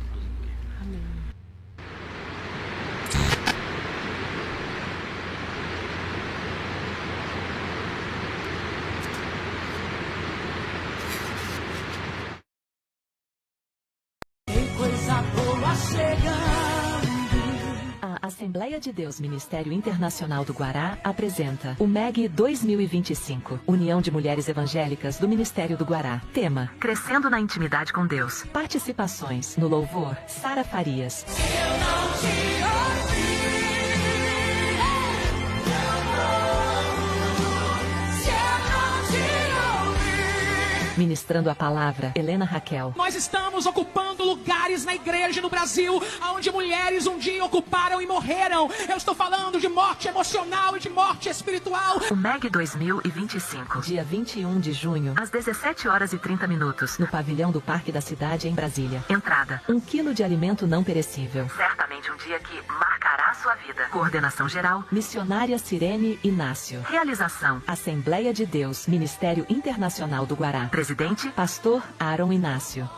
Tem coisa boa chegando. A Assembleia de Deus Ministério Internacional do Guará apresenta o MEG 2025, União de Mulheres Evangélicas do Ministério do Guará. Tema: Crescendo na Intimidade com Deus. Participações no louvor: Sara Farias. Ministrando a palavra, Helena Raquel. Nós estamos ocupando lugares na igreja no Brasil, onde mulheres um dia ocuparam e morreram. Eu estou falando de morte emocional e de morte espiritual. O MEG 2025, dia 21 de junho, às 17h30, no pavilhão do Parque da Cidade, em Brasília. Entrada: 1 quilo de alimento não perecível. Certamente um dia que marcará a sua vida. Coordenação geral, missionária Cirene Inácio. Realização: Assembleia de Deus, Ministério Internacional do Guará. Presidente: Pastor Aaron Inácio.